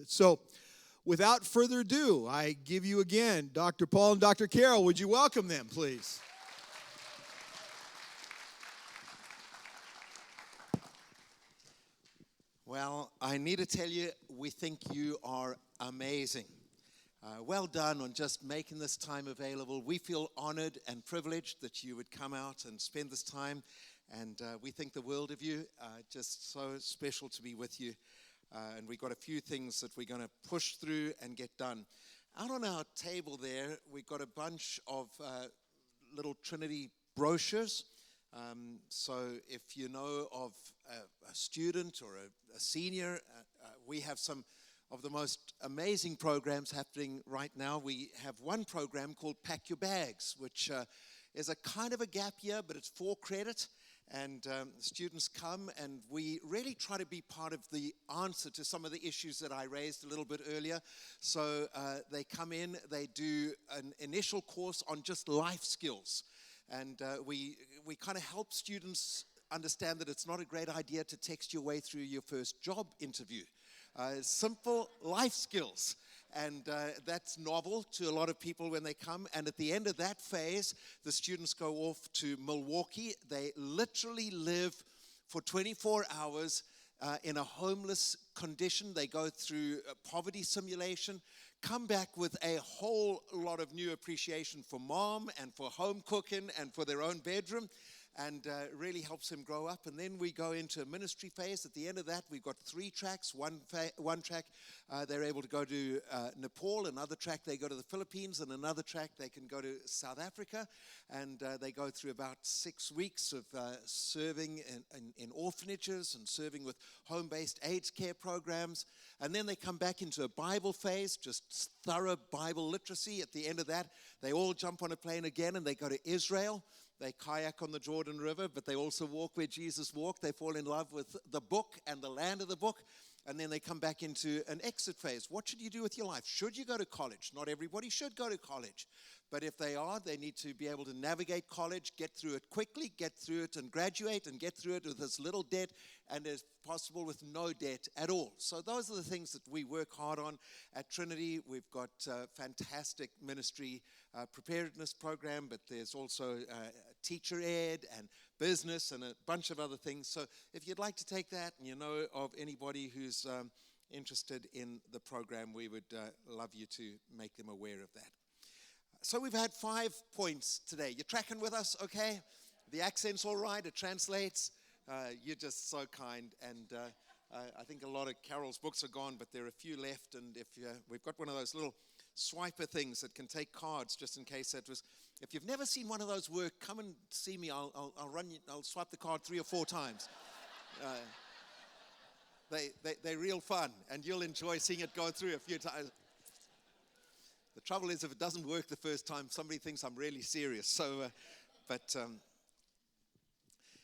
with it. So without further ado, I give you again Dr. Paul and Dr. Carol. Would you welcome them, please? Well, I need to tell you, we think you are amazing. Well done on just making this time available. We feel honored and privileged that you would come out and spend this time, and we think the world of you. Just so special to be with you. And we've got a few things that we're going to push through and get done. Out on our table there, we've got a bunch of little Trinity brochures. So if you know of a student or a senior, we have some of the most amazing programs happening right now. We have one program called Pack Your Bags, which is a kind of a gap year, but it's 4 credit. And students come, and we really try to be part of the answer to some of the issues that I raised a little bit earlier. So they come in, they do an initial course on just life skills. And we kind of help students understand that it's not a great idea to text your way through your first job interview. Simple life skills. And that's novel to a lot of people when they come. And at the end of that phase, the students go off to Milwaukee. They literally live for 24 hours in a homeless condition. They go through a poverty simulation, come back with a whole lot of new appreciation for mom and for home cooking and for their own bedroom. And really helps him grow up. And then we go into a ministry phase. At the end of that, we've got 3 tracks. One track, they're able to go to Nepal. Another track, they go to the Philippines. And another track, they can go to South Africa. And they go through about 6 weeks of serving in orphanages and serving with home-based AIDS care programs. And then they come back into a Bible phase, just thorough Bible literacy. At the end of that, they all jump on a plane again and they go to Israel. They kayak on the Jordan River, but they also walk where Jesus walked. They fall in love with the book and the land of the book. And then they come back into an exit phase. What should you do with your life? Should you go to college? Not everybody should go to college. But if they are, they need to be able to navigate college, get through it quickly, get through it and graduate, and get through it with as little debt and as possible with no debt at all. So those are the things that we work hard on at Trinity. We've got fantastic ministry preparedness program, but there's also teacher ed and business and a bunch of other things. So if you'd like to take that and you know of anybody who's interested in the program, we would love you to make them aware of that. So we've had 5 points today. You're tracking with us, okay? The accent's all right, it translates. You're just so kind. And I think a lot of Carol's books are gone, but there are a few left. And if we've got one of those little swiper things that can take cards, just in case that was. If you've never seen one of those work, come and see me. I'll swipe the card 3 or 4 times. They're real fun, and you'll enjoy seeing it go through a few times. The trouble is, if it doesn't work the first time, somebody thinks I'm really serious. So,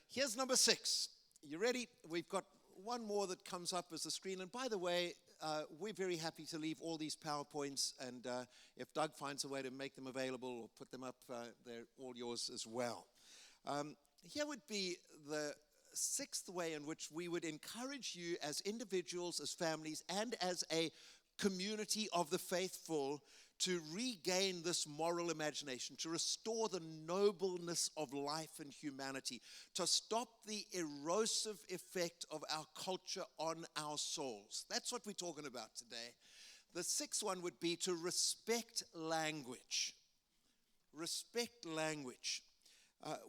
here's number 6. You ready? We've got one more that comes up as a screen. And by the way, we're very happy to leave all these PowerPoints. And if Doug finds a way to make them available or put them up, they're all yours as well. Here would be the 6th way in which we would encourage you as individuals, as families, and as a community of the faithful to regain this moral imagination, to restore the nobleness of life and humanity, to stop the erosive effect of our culture on our souls. That's what we're talking about today. The 6th one would be to respect language. Respect language.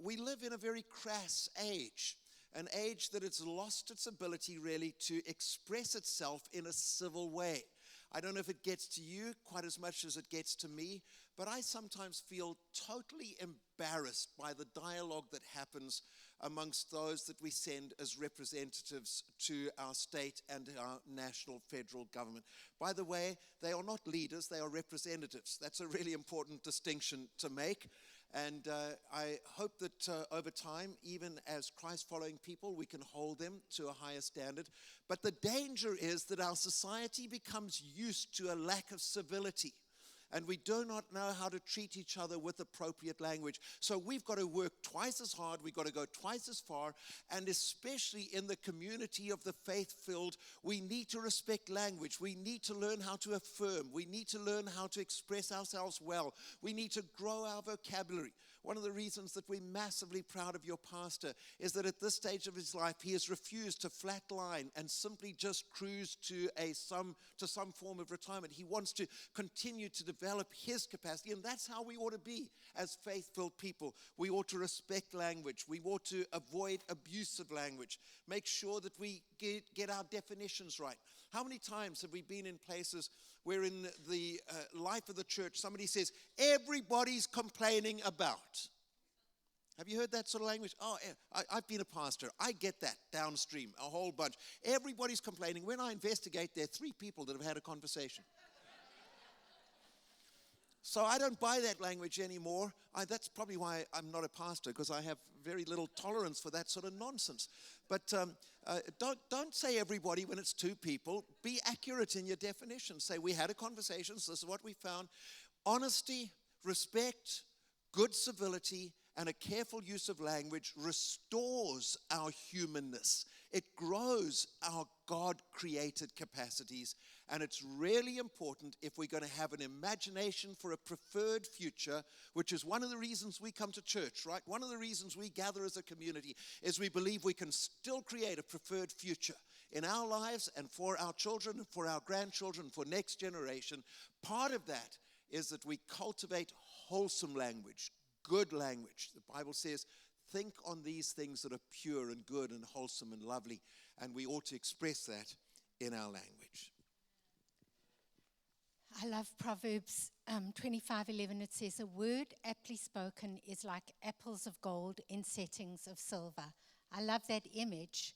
We live in a very crass age, an age that has lost its ability really to express itself in a civil way. I don't know if it gets to you quite as much as it gets to me, but I sometimes feel totally embarrassed by the dialogue that happens amongst those that we send as representatives to our state and our national federal government. By the way, they are not leaders, they are representatives. That's a really important distinction to make. And I hope that over time, even as Christ-following people, we can hold them to a higher standard. But the danger is that our society becomes used to a lack of civility. and we do not know how to treat each other with appropriate language. So we've got to work twice as hard, we've got to go twice as far, and especially in the community of the faith-filled, we need to respect language. We need to learn how to affirm. We need to learn how to express ourselves well. We need to grow our vocabulary. One of the reasons that we're massively proud of your pastor is that at this stage of his life, he has refused to flatline and simply just cruise to some form of retirement. He wants to continue to develop his capacity, and that's how we ought to be as faith-filled people. We ought to respect language. We ought to avoid abusive language. Make sure that we get our definitions right. How many times have we been in places where in the life of the church, somebody says, everybody's complaining about? Have you heard that sort of language? Oh, I've been a pastor. I get that downstream, a whole bunch. Everybody's complaining. When I investigate, there are 3 people that have had a conversation. So I don't buy that language anymore. That's probably why I'm not a pastor, because I have very little tolerance for that sort of nonsense. But don't say everybody when it's 2 people. Be accurate in your definition. Say, we had a conversation, so this is what we found. Honesty, respect, good civility, and a careful use of language restores our humanness. It grows our God-created capacities, and it's really important if we're going to have an imagination for a preferred future, which is one of the reasons we come to church, right? One of the reasons we gather as a community is we believe we can still create a preferred future in our lives and for our children, for our grandchildren, for next generation. Part of that is that we cultivate wholesome language, good language. The Bible says, think on these things that are pure and good and wholesome and lovely, and we ought to express that in our language. I love Proverbs 25:11. It says, a word aptly spoken is like apples of gold in settings of silver. I love that image,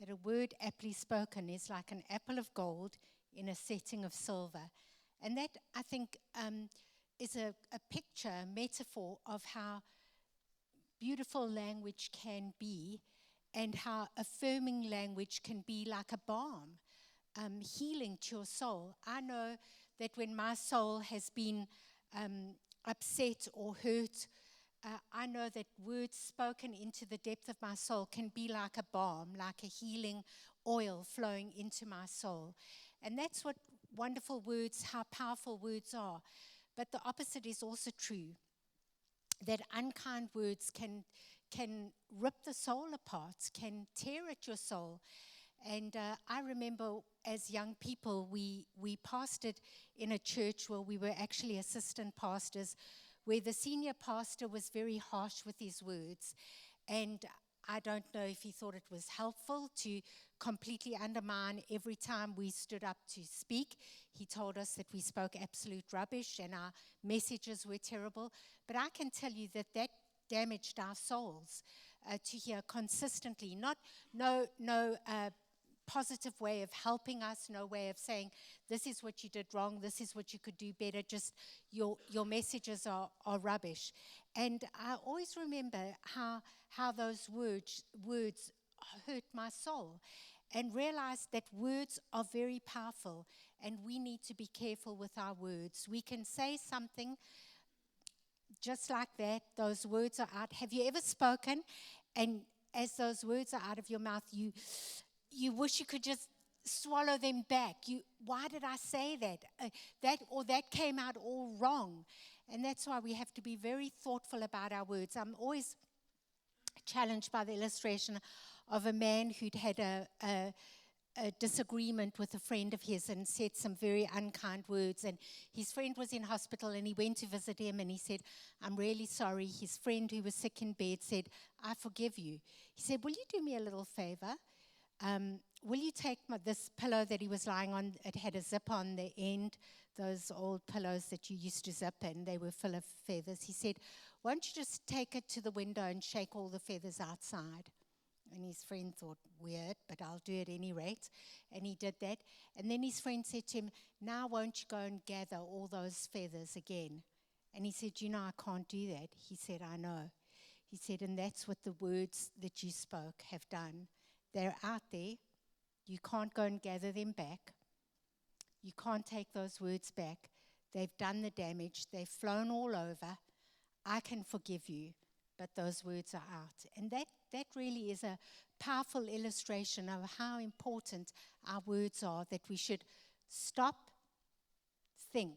that a word aptly spoken is like an apple of gold in a setting of silver. And that, I think, is a picture, a metaphor of how beautiful language can be and how affirming language can be like a balm, healing to your soul. I know that when my soul has been upset or hurt, I know that words spoken into the depth of my soul can be like a balm, like a healing oil flowing into my soul. And that's what wonderful words, how powerful words are. But the opposite is also true, that unkind words can rip the soul apart, can tear at your soul. And I remember as young people, we pastored in a church where we were actually assistant pastors, where the senior pastor was very harsh with his words. And I don't know if he thought it was helpful to completely undermine every time we stood up to speak. He told us that we spoke absolute rubbish and our messages were terrible. But I can tell you that damaged our souls to hear consistently. No positive way of helping us, no way of saying, this is what you did wrong, this is what you could do better, just your messages are rubbish. And I always remember how those words hurt my soul, and realized that words are very powerful, and we need to be careful with our words. We can say something just like that, those words are out. Have you ever spoken, and as those words are out of your mouth, you wish you could just swallow them back. Why did I say that? That came out all wrong. And that's why we have to be very thoughtful about our words. I'm always challenged by the illustration of a man who'd had a disagreement with a friend of his and said some very unkind words. And his friend was in hospital, and he went to visit him, and he said, I'm really sorry. His friend, who was sick in bed, said, I forgive you. He said, will you do me a little favor? Will you take this pillow that he was lying on? It had a zip on the end, those old pillows that you used to zip, and they were full of feathers. He said, won't you just take it to the window and shake all the feathers outside? And his friend thought, weird, but I'll do it at any rate. And he did that. And then his friend said to him, now won't you go and gather all those feathers again? And he said, I can't do that. He said, I know. He said, and that's what the words that you spoke have done. They're out there. You can't go and gather them back. You can't take those words back. They've done the damage. They've flown all over. I can forgive you, but those words are out. And that really is a powerful illustration of how important our words are, that we should stop, think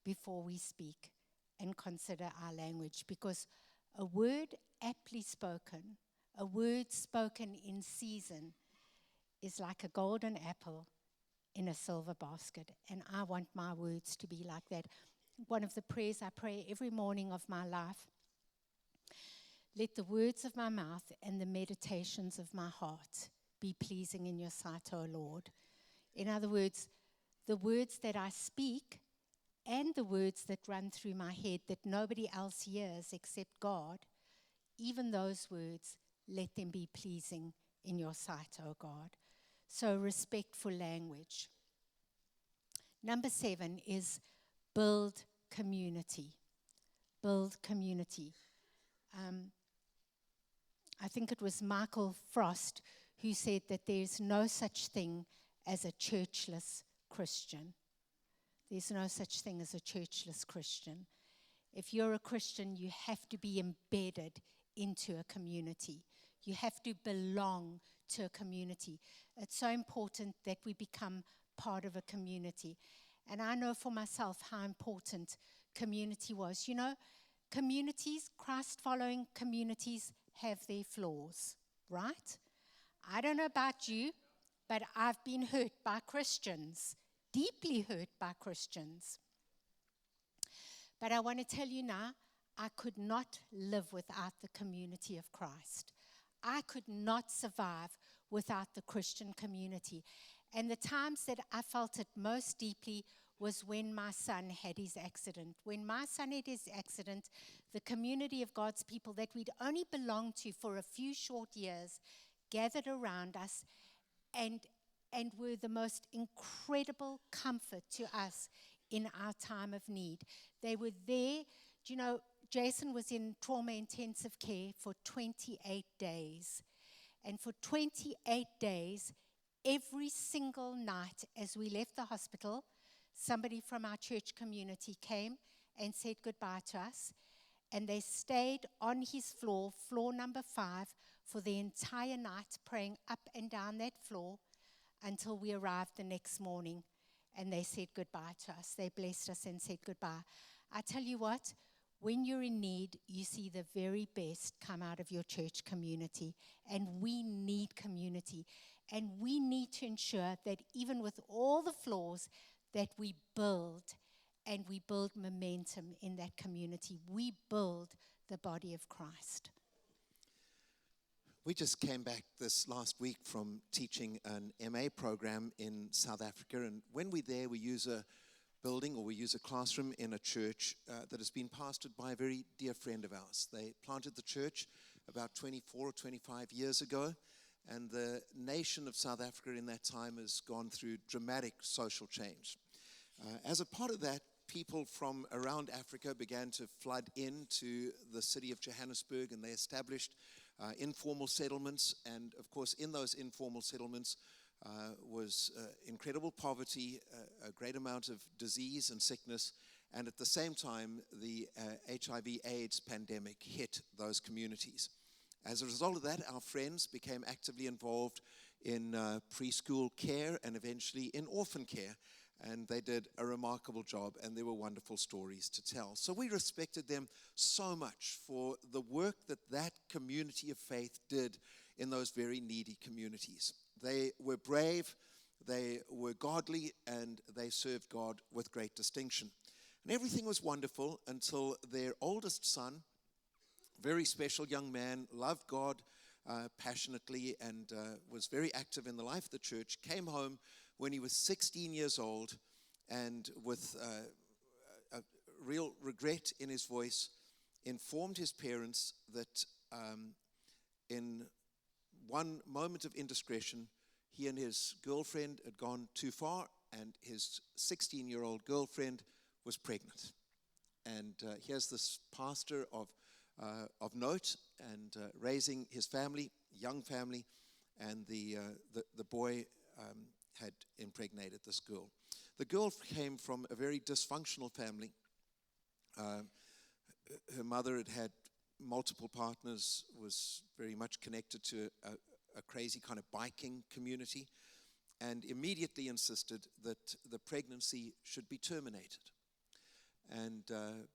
before we speak, and consider our language. Because a word aptly spoken, a word spoken in season, is like a golden apple in a silver basket. And I want my words to be like that. One of the prayers I pray every morning of my life: let the words of my mouth and the meditations of my heart be pleasing in your sight, O Lord. In other words, the words that I speak and the words that run through my head that nobody else hears except God, even those words, let them be pleasing in your sight, O God. So respectful language. Number 7 is build community. Build community. I think it was Michael Frost who said that there's no such thing as a churchless Christian. There's no such thing as a churchless Christian. If you're a Christian, you have to be embedded into a community. You have to belong to a community. It's so important that we become part of a community. And I know for myself how important community was. You know, communities, Christ-following communities, have their flaws, right? I don't know about you, but I've been hurt by Christians, deeply hurt by Christians. But I want to tell you now, I could not live without the community of Christ. I could not survive without the Christian community. And the times that I felt it most deeply was when my son had his accident. When my son had his accident, the community of God's people that we'd only belonged to for a few short years gathered around us and were the most incredible comfort to us in our time of need. They were there. Do you know, Jason was in trauma intensive care for 28 days. And for 28 days, every single night as we left the hospital, somebody from our church community came and said goodbye to us. And they stayed on his floor, floor number 5, for the entire night, praying up and down that floor until we arrived the next morning. And they said goodbye to us. They blessed us and said goodbye. I tell you what, when you're in need, you see the very best come out of your church community. And we need community. And we need to ensure that even with all the flaws, that we build, and we build momentum in that community. We build the body of Christ. We just came back this last week from teaching an MA program in South Africa, and when we're there, we use a building or we use a classroom in a church that has been pastored by a very dear friend of ours. They planted the church about 24 or 25 years ago, and the nation of South Africa in that time has gone through dramatic social change. As a part of that, people from around Africa began to flood into the city of Johannesburg, and they established informal settlements. And of course, in those informal settlements was incredible poverty, a great amount of disease and sickness, and at the same time, the HIV/AIDS pandemic hit those communities. As a result of that, our friends became actively involved in preschool care and eventually in orphan care. And they did a remarkable job, and there were wonderful stories to tell. So we respected them so much for the work that that community of faith did in those very needy communities. They were brave, they were godly, and they served God with great distinction. And everything was wonderful until their oldest son, very special young man, loved God passionately and was very active in the life of the church, came home when he was 16 years old, and with a real regret in his voice, informed his parents that in one moment of indiscretion, he and his girlfriend had gone too far, and his 16-year-old girlfriend was pregnant. And here's this pastor of note and raising his family, young family, and the boy had impregnated this girl. The girl came from a very dysfunctional family. Her mother had had multiple partners, was very much connected to a crazy kind of biking community, and immediately insisted that the pregnancy should be terminated. And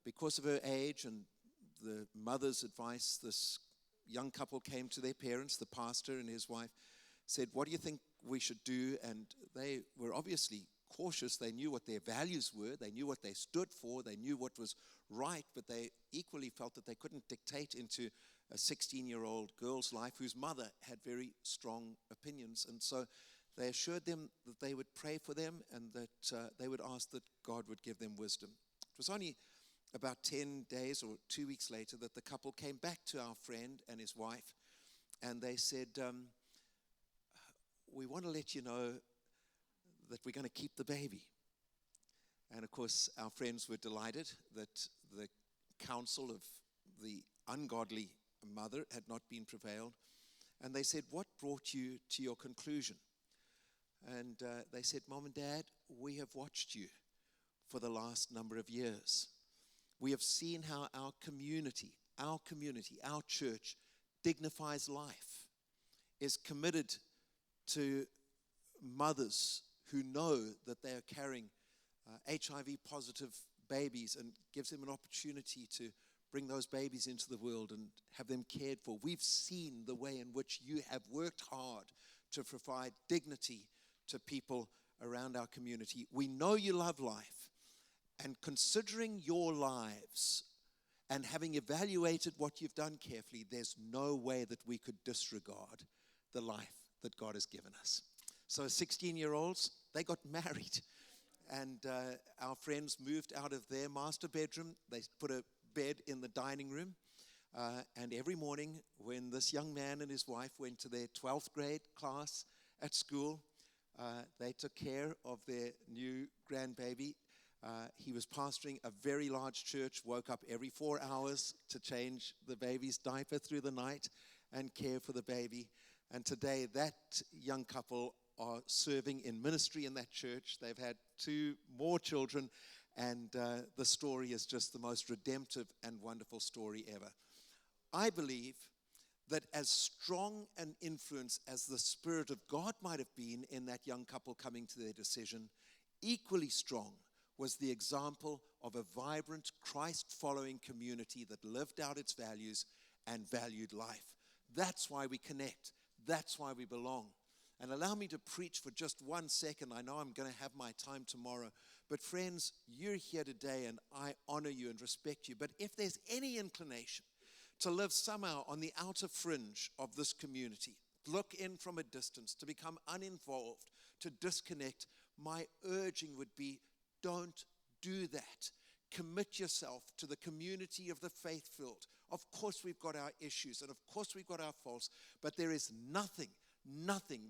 because of her age and the mother's advice, this young couple came to their parents, the pastor and his wife, said, "What do you think we should do?" And they were obviously cautious. They knew what their values were. They knew what they stood for. They knew what was right, but they equally felt that they couldn't dictate into a 16-year-old girl's life whose mother had very strong opinions. And so they assured them that they would pray for them and that they would ask that God would give them wisdom. It was only about 10 days or 2 weeks later that the couple came back to our friend and his wife, and they said, "We want to let you know that we're going to keep the baby." And of course, our friends were delighted that the counsel of the ungodly mother had not been prevailed. And they said, "What brought you to your conclusion?" And they said, "Mom and Dad, we have watched you for the last number of years. We have seen how our community, our church dignifies life, is committed to mothers who know that they are carrying HIV positive babies and gives them an opportunity to bring those babies into the world and have them cared for. We've seen the way in which you have worked hard to provide dignity to people around our community. We know you love life, and considering your lives and having evaluated what you've done carefully, there's no way that we could disregard the life that God has given us." So 16-year-olds, they got married. And our friends moved out of their master bedroom. They put a bed in the dining room. And every morning when this young man and his wife went to their 12th grade class at school, they took care of their new grandbaby. He was pastoring a very large church, woke up every 4 hours to change the baby's diaper through the night and care for the baby. And today that young couple are serving in ministry in that church. They've had 2 more children, and the story is just the most redemptive and wonderful story ever. I believe that as strong an influence as the Spirit of God might have been in that young couple coming to their decision, equally strong was the example of a vibrant, Christ-following community that lived out its values and valued life. That's why we connect. That's why we belong. And allow me to preach for just 1 second. I know I'm going to have my time tomorrow. But friends, you're here today, and I honor you and respect you. But if there's any inclination to live somehow on the outer fringe of this community, look in from a distance, to become uninvolved, to disconnect, my urging would be, don't do that. Commit yourself to the community of the faith-filled. Of course we've got our issues, and of course we've got our faults, but there is nothing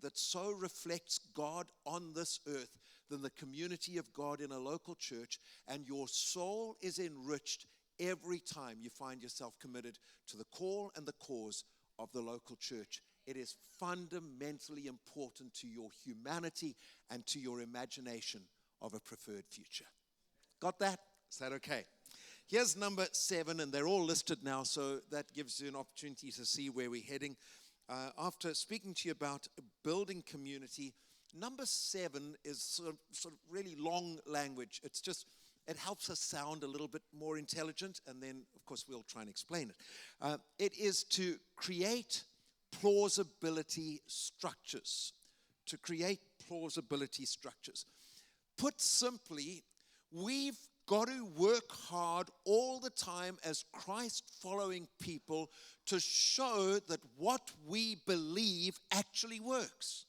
that so reflects God on this earth than the community of God in a local church, and your soul is enriched every time you find yourself committed to the call and the cause of the local church. It is fundamentally important to your humanity and to your imagination of a preferred future. Got that? Is that okay? Here's number 7, and they're all listed now, so that gives you an opportunity to see where we're heading. After speaking to you about building community, number 7 is sort of really long language. It helps us sound a little bit more intelligent, and then, of course, we'll try and explain it. It is to create plausibility structures. To create plausibility structures. Put simply, we've got to work hard all the time as Christ-following people to show that what we believe actually works.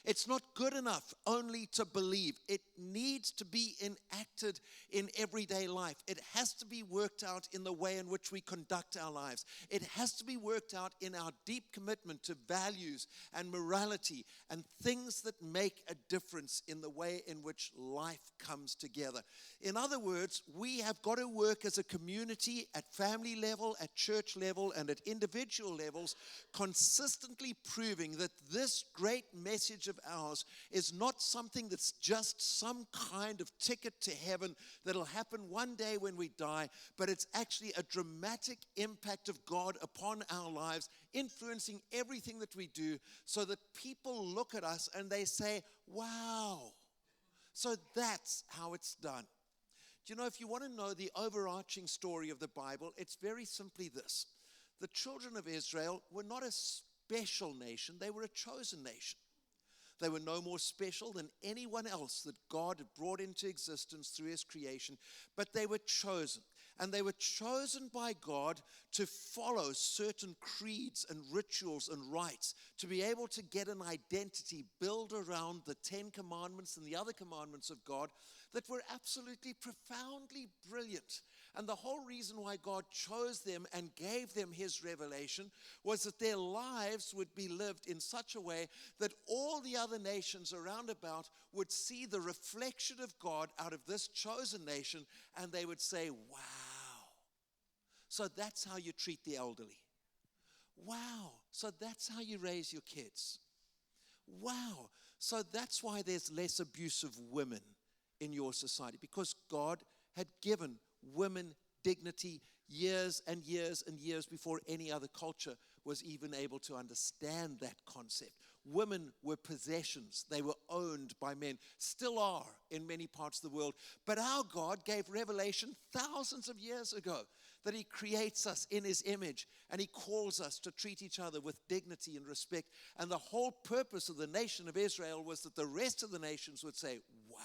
It's not good enough only to believe. It needs to be enacted in everyday life. It has to be worked out in the way in which we conduct our lives. It has to be worked out in our deep commitment to values and morality and things that make a difference in the way in which life comes together. In other words, we have got to work as a community at family level, at church level, and at individual levels, consistently proving that this great message of ours is not something that's just some kind of ticket to heaven that'll happen one day when we die, but it's actually a dramatic impact of God upon our lives, influencing everything that we do, so that people look at us and they say, wow. So that's how it's done. Do you know, if you want to know the overarching story of the Bible, it's very simply this. The children of Israel were not a special nation, they were a chosen nation. They were no more special than anyone else that God had brought into existence through his creation, but they were chosen. And they were chosen by God to follow certain creeds and rituals and rites, to be able to get an identity built around the 10 commandments and the other commandments of God that were absolutely profoundly brilliant. And the whole reason why God chose them and gave them his revelation was that their lives would be lived in such a way that all the other nations around about would see the reflection of God out of this chosen nation, and they would say, wow. So that's how you treat the elderly. Wow. So that's how you raise your kids. Wow. So that's why there's less abuse of women in your society, because God had given women dignity years and years and years before any other culture was even able to understand that concept. Women were possessions. They were owned by men, still are in many parts of the world. But our God gave revelation thousands of years ago that he creates us in his image, and he calls us to treat each other with dignity and respect. And the whole purpose of the nation of Israel was that the rest of the nations would say, wow.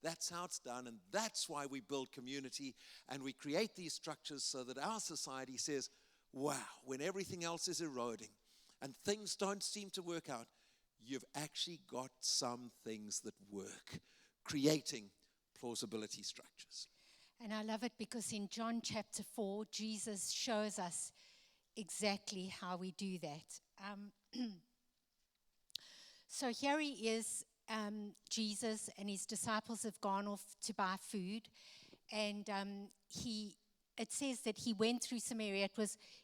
That's how it's done, and that's why we build community, and we create these structures so that our society says, wow, when everything else is eroding and things don't seem to work out, you've actually got some things that work, creating plausibility structures. And I love it because in John chapter 4, Jesus shows us exactly how we do that. So here he is, Jesus and his disciples have gone off to buy food, and it says that he went through Samaria.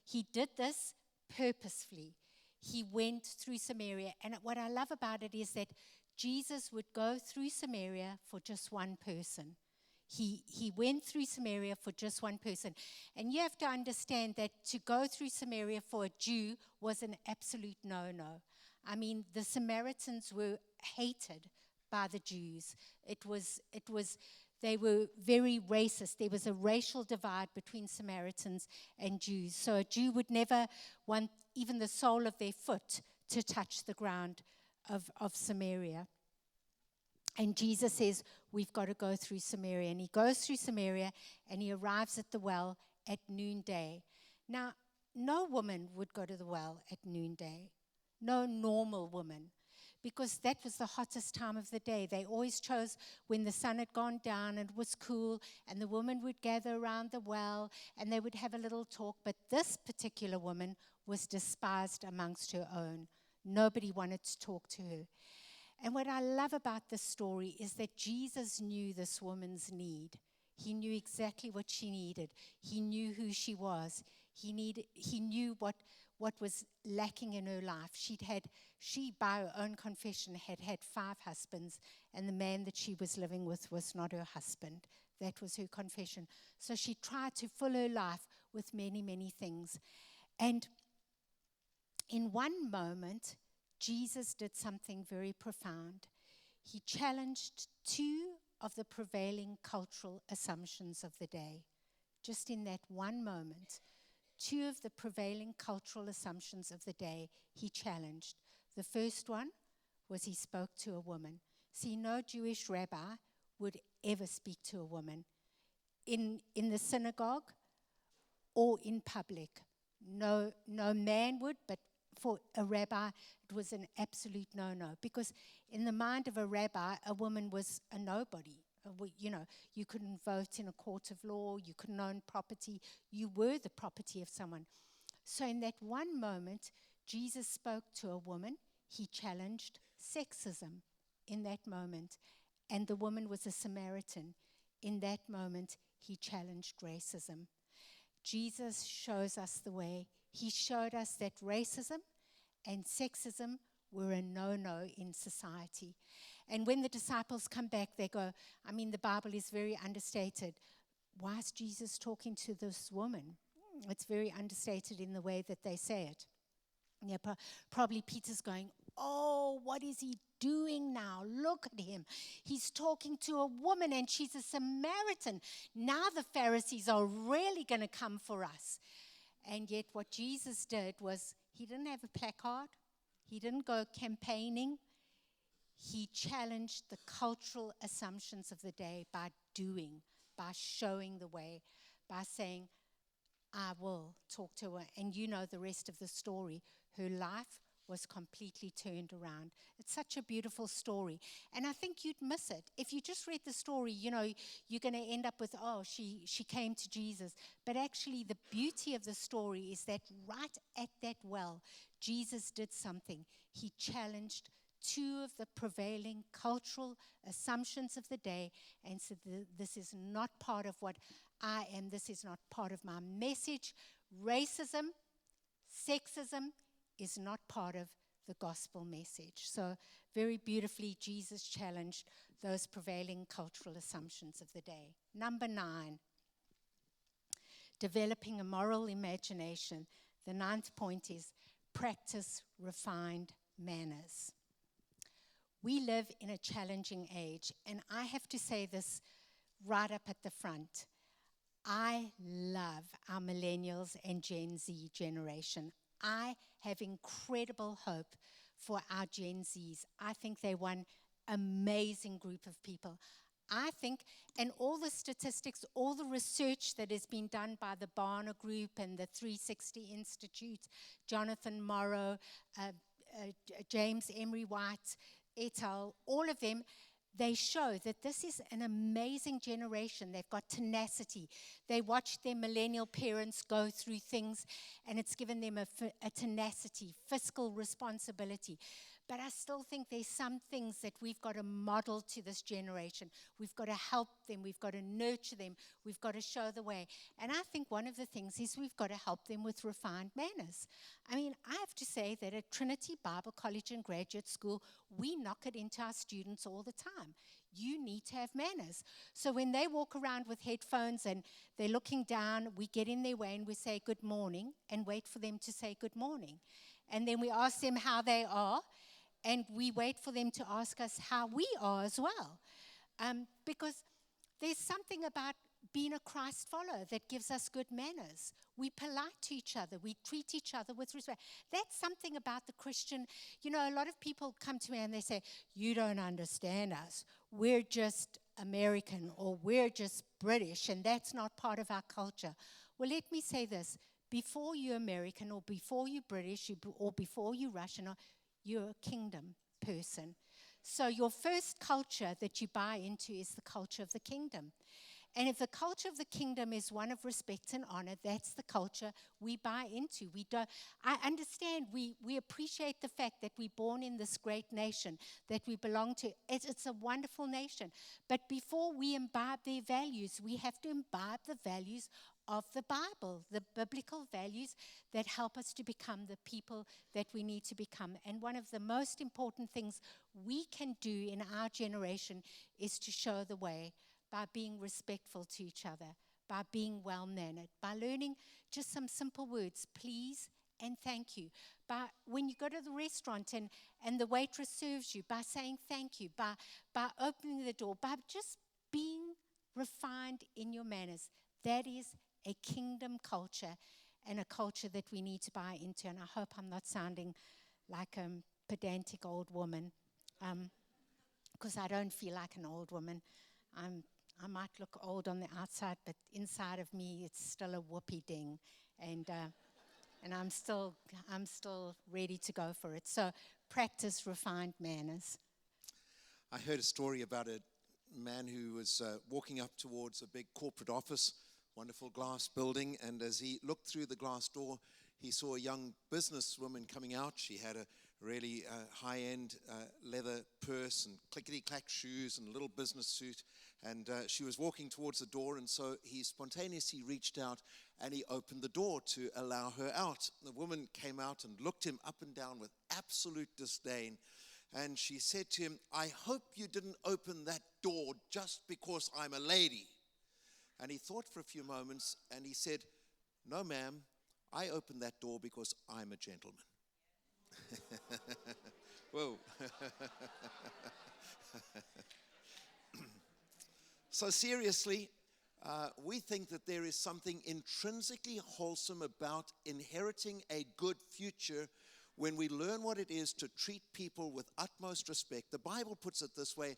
He did this purposefully. He went through Samaria, and what I love about it is that Jesus would go through Samaria for just one person. He went through Samaria for just one person. And you have to understand that to go through Samaria for a Jew was an absolute no-no. I mean, the Samaritans were hated by the Jews. They were very racist. There was a racial divide between Samaritans and Jews. So a Jew would never want even the sole of their foot to touch the ground of Samaria. And Jesus says, we've got to go through Samaria. And he goes through Samaria, and he arrives at the well at noonday. Now, no woman would go to the well at noonday. No normal woman. Because that was the hottest time of the day. They always chose when the sun had gone down and it was cool, and the women would gather around the well, and they would have a little talk. But this particular woman was despised amongst her own. Nobody wanted to talk to her. And what I love about this story is that Jesus knew this woman's need. He knew exactly what she needed. He knew who she was. He knew what was lacking in her life. She, by her own confession, had 5 husbands, and the man that she was living with was not her husband. That was her confession. So she tried to fill her life with many, many things. And in one moment, Jesus did something very profound. He challenged 2 of the prevailing cultural assumptions of the day. Just in that one moment, 2 of the prevailing cultural assumptions of the day he challenged. The first one was he spoke to a woman. See, no Jewish rabbi would ever speak to a woman in the synagogue or in public. No man would, but for a rabbi, it was an absolute no-no. Because in the mind of a rabbi, a woman was a nobody. You couldn't vote in a court of law. You couldn't own property. You were the property of someone. So in that one moment, Jesus spoke to a woman. He challenged sexism in that moment. And the woman was a Samaritan. In that moment, he challenged racism. Jesus shows us the way. He showed us that racism and sexism were a no-no in society. And when the disciples come back, they go, I mean, the Bible is very understated. Why is Jesus talking to this woman? It's very understated in the way that they say it. Yeah, probably Peter's going, oh, what is he doing now? Look at him. He's talking to a woman and she's a Samaritan. Now the Pharisees are really going to come for us. And yet what Jesus did was he didn't have a placard. He didn't go campaigning. He challenged the cultural assumptions of the day by doing, by showing the way, by saying, I will talk to her. And you know the rest of the story. Her life was completely turned around. It's such a beautiful story. And I think you'd miss it. If you just read the story, you know, you're going to end up with, oh, she came to Jesus. But actually the beauty of the story is that right at that well, Jesus did something. He challenged two of the prevailing cultural assumptions of the day and said, this is not part of what I am. This is not part of my message. Racism, sexism is not part of the gospel message. So very beautifully, Jesus challenged those prevailing cultural assumptions of the day. Number 9, developing a moral imagination. The 9th point is practice refined manners. We live in a challenging age, and I have to say this right up at the front. I love our millennials and Gen Z generation. I have incredible hope for our Gen Zs. I think they're one amazing group of people. I think, and all the statistics, all the research that has been done by the Barna Group and the 360 Institute, Jonathan Morrow, James Emery White, et al., all of them, they show that this is an amazing generation. They've got tenacity. They watch their millennial parents go through things, and it's given them a tenacity, fiscal responsibility. But I still think there's some things that we've got to model to this generation. We've got to help them. We've got to nurture them. We've got to show the way. And I think one of the things is we've got to help them with refined manners. I mean, I have to say that at Trinity Bible College and Graduate School, we knock it into our students all the time. You need to have manners. So when they walk around with headphones and they're looking down, we get in their way and we say good morning and wait for them to say good morning. And then we ask them how they are, and we wait for them to ask us how we are as well. Because there's something about being a Christ follower that gives us good manners. We're polite to each other. We treat each other with respect. That's something about the Christian. You know, a lot of people come to me and they say, you don't understand us. We're just American or we're just British, and that's not part of our culture. Well, let me say this. Before you're American or before you're British or before you're Russian, you're a kingdom person. So your first culture that you buy into is the culture of the kingdom. And if the culture of the kingdom is one of respect and honor, that's the culture we buy into. I understand we appreciate the fact that we're born in this great nation, that we belong to. It's a wonderful nation. But before we imbibe their values, we have to imbibe the values of the Bible, the biblical values that help us to become the people that we need to become. And one of the most important things we can do in our generation is to show the way by being respectful to each other, by being well-mannered, by learning just some simple words, please and thank you. By when you go to the restaurant and the waitress serves you, by saying thank you, by opening the door, by just being refined in your manners. That is a kingdom culture and a culture that we need to buy into. And I hope I'm not sounding like a pedantic old woman, because I don't feel like an old woman. I might look old on the outside, but inside of me, it's still a whoopee ding, and I'm still ready to go for it. So practice refined manners. I heard a story about a man who was walking up towards a big corporate office, wonderful glass building, and as he looked through the glass door, he saw a young businesswoman coming out. She had a really high-end leather purse and clickety-clack shoes and a little business suit. And she was walking towards the door, and so he spontaneously reached out and he opened the door to allow her out. The woman came out and looked him up and down with absolute disdain. And she said to him, "I hope you didn't open that door just because I'm a lady." And he thought for a few moments and he said, "No, ma'am, I opened that door because I'm a gentleman." Whoa. So seriously, we think that there is something intrinsically wholesome about inheriting a good future when we learn what it is to treat people with utmost respect. The Bible puts it this way: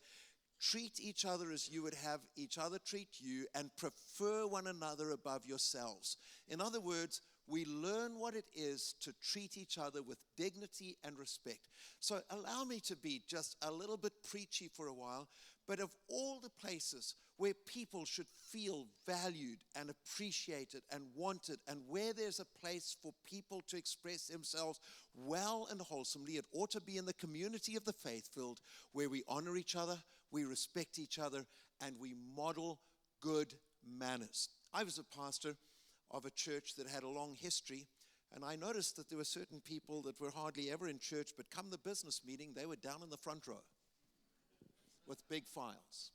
treat each other as you would have each other treat you, and prefer one another above yourselves. In other words, we learn what it is to treat each other with dignity and respect. So allow me to be just a little bit preachy for a while, but of all the places where people should feel valued and appreciated and wanted, and where there's a place for people to express themselves well and wholesomely, it ought to be in the community of the faith-filled, where we honor each other, we respect each other, and we model good manners. I was a pastor of a church that had a long history, and I noticed that there were certain people that were hardly ever in church, but come the business meeting, they were down in the front row with big files.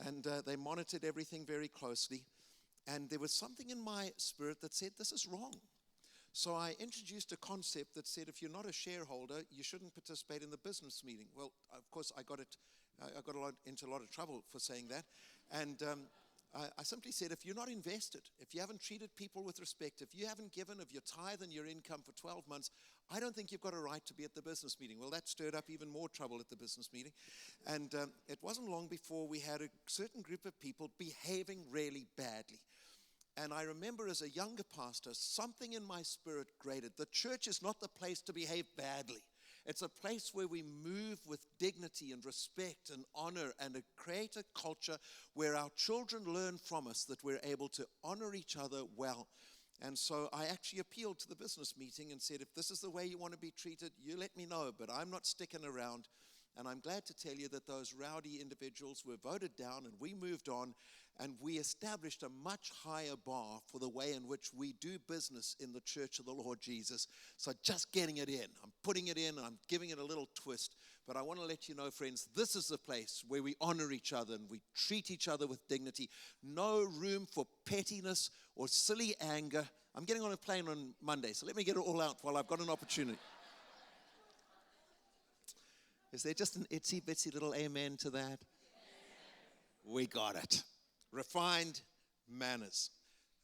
And they monitored everything very closely. And there was something in my spirit that said, this is wrong. So I introduced a concept that said, if you're not a shareholder, you shouldn't participate in the business meeting. Well, of course, I got into a lot of trouble for saying that. And I simply said, if you're not invested, if you haven't treated people with respect, if you haven't given of your tithe and your income for 12 months, I don't think you've got a right to be at the business meeting. Well, that stirred up even more trouble at the business meeting. And it wasn't long before we had a certain group of people behaving really badly. And I remember as a younger pastor, something in my spirit grated. The church is not the place to behave badly. It's a place where we move with dignity and respect and honor, and create a culture where our children learn from us that we're able to honor each other well. And so I actually appealed to the business meeting and said, if this is the way you want to be treated, you let me know, but I'm not sticking around. And I'm glad to tell you that those rowdy individuals were voted down, and we moved on, and we established a much higher bar for the way in which we do business in the church of the Lord Jesus. So just getting it in. I'm putting it in, I'm giving it a little twist. But I want to let you know, friends, this is the place where we honor each other and we treat each other with dignity. No room for pettiness or silly anger. I'm getting on a plane on Monday, so let me get it all out while I've got an opportunity. Is there just an itsy-bitsy little amen to that? We got it. Refined manners.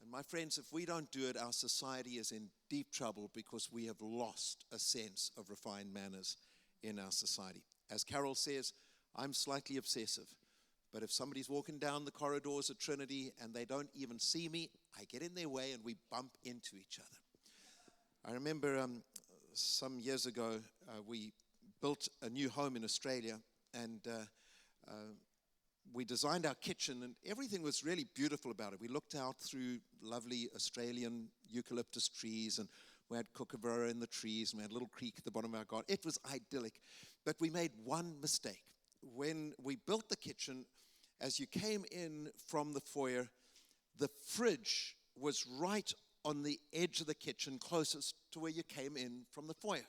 And my friends, if we don't do it, our society is in deep trouble, because we have lost a sense of refined manners in our society. As Carol says, I'm slightly obsessive. But if somebody's walking down the corridors at Trinity and they don't even see me, I get in their way and we bump into each other. I remember some years ago, we built a new home in Australia, and we designed our kitchen, and everything was really beautiful about it. We looked out through lovely Australian eucalyptus trees, and we had kookaburra in the trees, and we had a little creek at the bottom of our garden. It was idyllic. But we made one mistake. When we built the kitchen, as you came in from the foyer, the fridge was right on the edge of the kitchen, closest to where you came in from the foyer.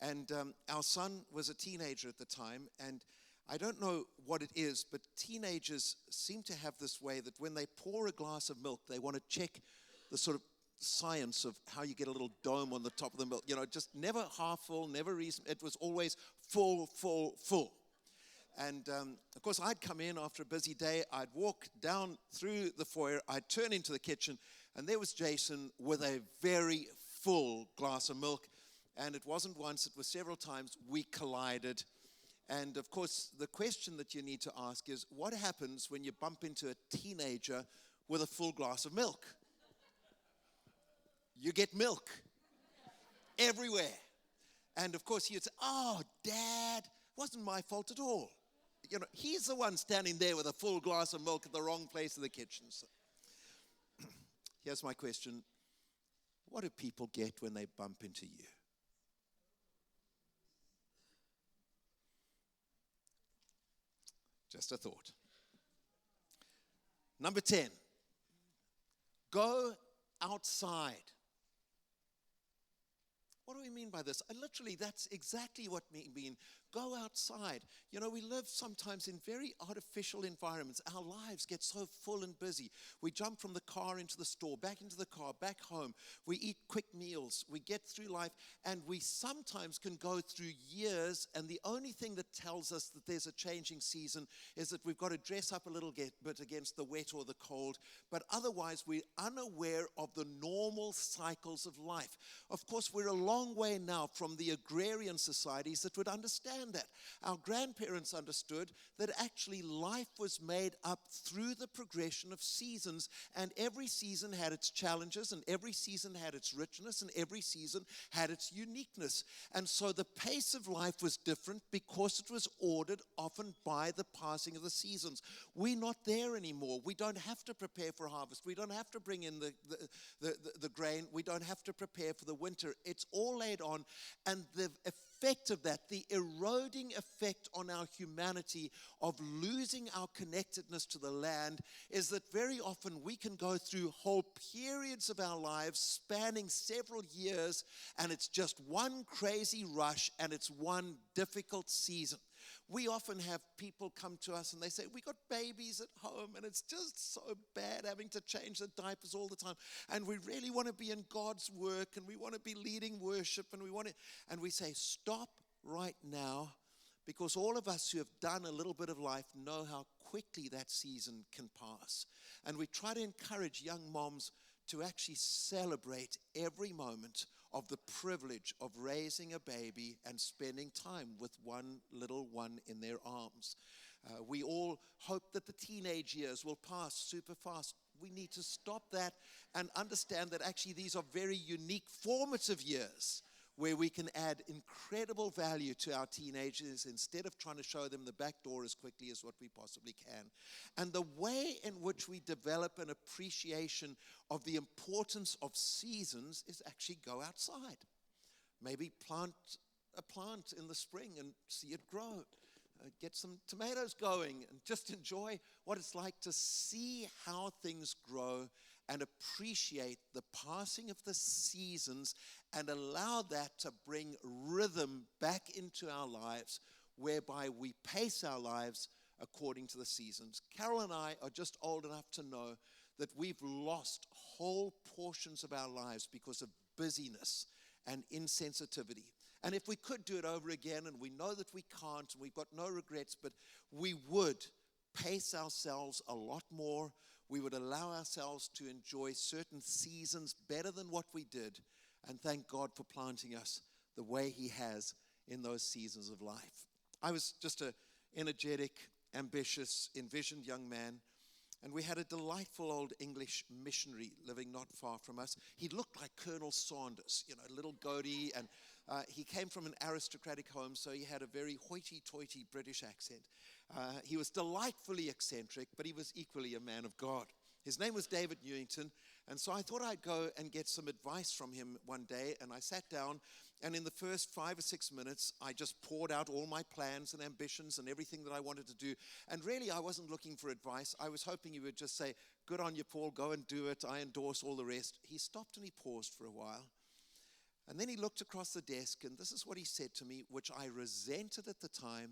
And our son was a teenager at the time, and I don't know what it is, but teenagers seem to have this way that when they pour a glass of milk, they want to check the sort of science of how you get a little dome on the top of the milk. You know, just never half full, never reason. It was always full, full, full. And, of course, I'd come in after a busy day. I'd walk down through the foyer. I'd turn into the kitchen, and there was Jason with a very full glass of milk. And it wasn't once, it was several times. We collided. And, of course, the question that you need to ask is, what happens when you bump into a teenager with a full glass of milk? You get milk everywhere. And, of course, you'd say, oh, Dad, wasn't my fault at all. You know, he's the one standing there with a full glass of milk at the wrong place in the kitchen. So, here's my question. What do people get when they bump into you? Just a thought. Number 10, go outside. What do we mean by this? Literally, that's exactly what we mean. Go outside. You know, we live sometimes in very artificial environments. Our lives get so full and busy. We jump from the car into the store, back into the car, back home. We eat quick meals. We get through life, and we sometimes can go through years, and the only thing that tells us that there's a changing season is that we've got to dress up a little bit against the wet or the cold, but otherwise we're unaware of the normal cycles of life. Of course, we're a long way now from the agrarian societies that would understand that. Our grandparents understood that actually life was made up through the progression of seasons, and every season had its challenges, and every season had its richness, and every season had its uniqueness. And so the pace of life was different because it was ordered often by the passing of the seasons. We're not there anymore. We don't have to prepare for harvest. We don't have to bring in the grain. We don't have to prepare for the winter. It's all laid on, and the effect of that, the eroding effect on our humanity of losing our connectedness to the land, is that very often we can go through whole periods of our lives spanning several years, and it's just one crazy rush, and it's one difficult season. We often have people come to us and they say, we got babies at home and it's just so bad having to change the diapers all the time. And we really want to be in God's work and we want to be leading worship and we say, stop right now, because all of us who have done a little bit of life know how quickly that season can pass. And we try to encourage young moms to actually celebrate every moment of the privilege of raising a baby and spending time with one little one in their arms. We all hope that the teenage years will pass super fast. We need to stop that and understand that actually these are very unique formative years where we can add incredible value to our teenagers instead of trying to show them the back door as quickly as what we possibly can. And the way in which we develop an appreciation of the importance of seasons is actually go outside. Maybe plant a plant in the spring and see it grow. Get some tomatoes going and just enjoy what it's like to see how things grow and appreciate the passing of the seasons and allow that to bring rhythm back into our lives, whereby we pace our lives according to the seasons. Carol and I are just old enough to know that we've lost whole portions of our lives because of busyness and insensitivity. And if we could do it over again, and we know that we can't, and we've got no regrets, but we would pace ourselves a lot more. We would allow ourselves to enjoy certain seasons better than what we did, and thank God for planting us the way He has in those seasons of life. I was just an energetic, ambitious, envisioned young man, and we had a delightful old English missionary living not far from us. He looked like Colonel Saunders, a little goatee, and he came from an aristocratic home, so he had a very hoity-toity British accent. He was delightfully eccentric, but he was equally a man of God. His name was David Newington, and so I thought I'd go and get some advice from him one day, and I sat down, and in the first 5 or 6 minutes, I just poured out all my plans and ambitions and everything that I wanted to do, and really I wasn't looking for advice. I was hoping he would just say, good on you, Paul, go and do it, I endorse all the rest. He stopped and he paused for a while, and then he looked across the desk, and this is what he said to me, which I resented at the time,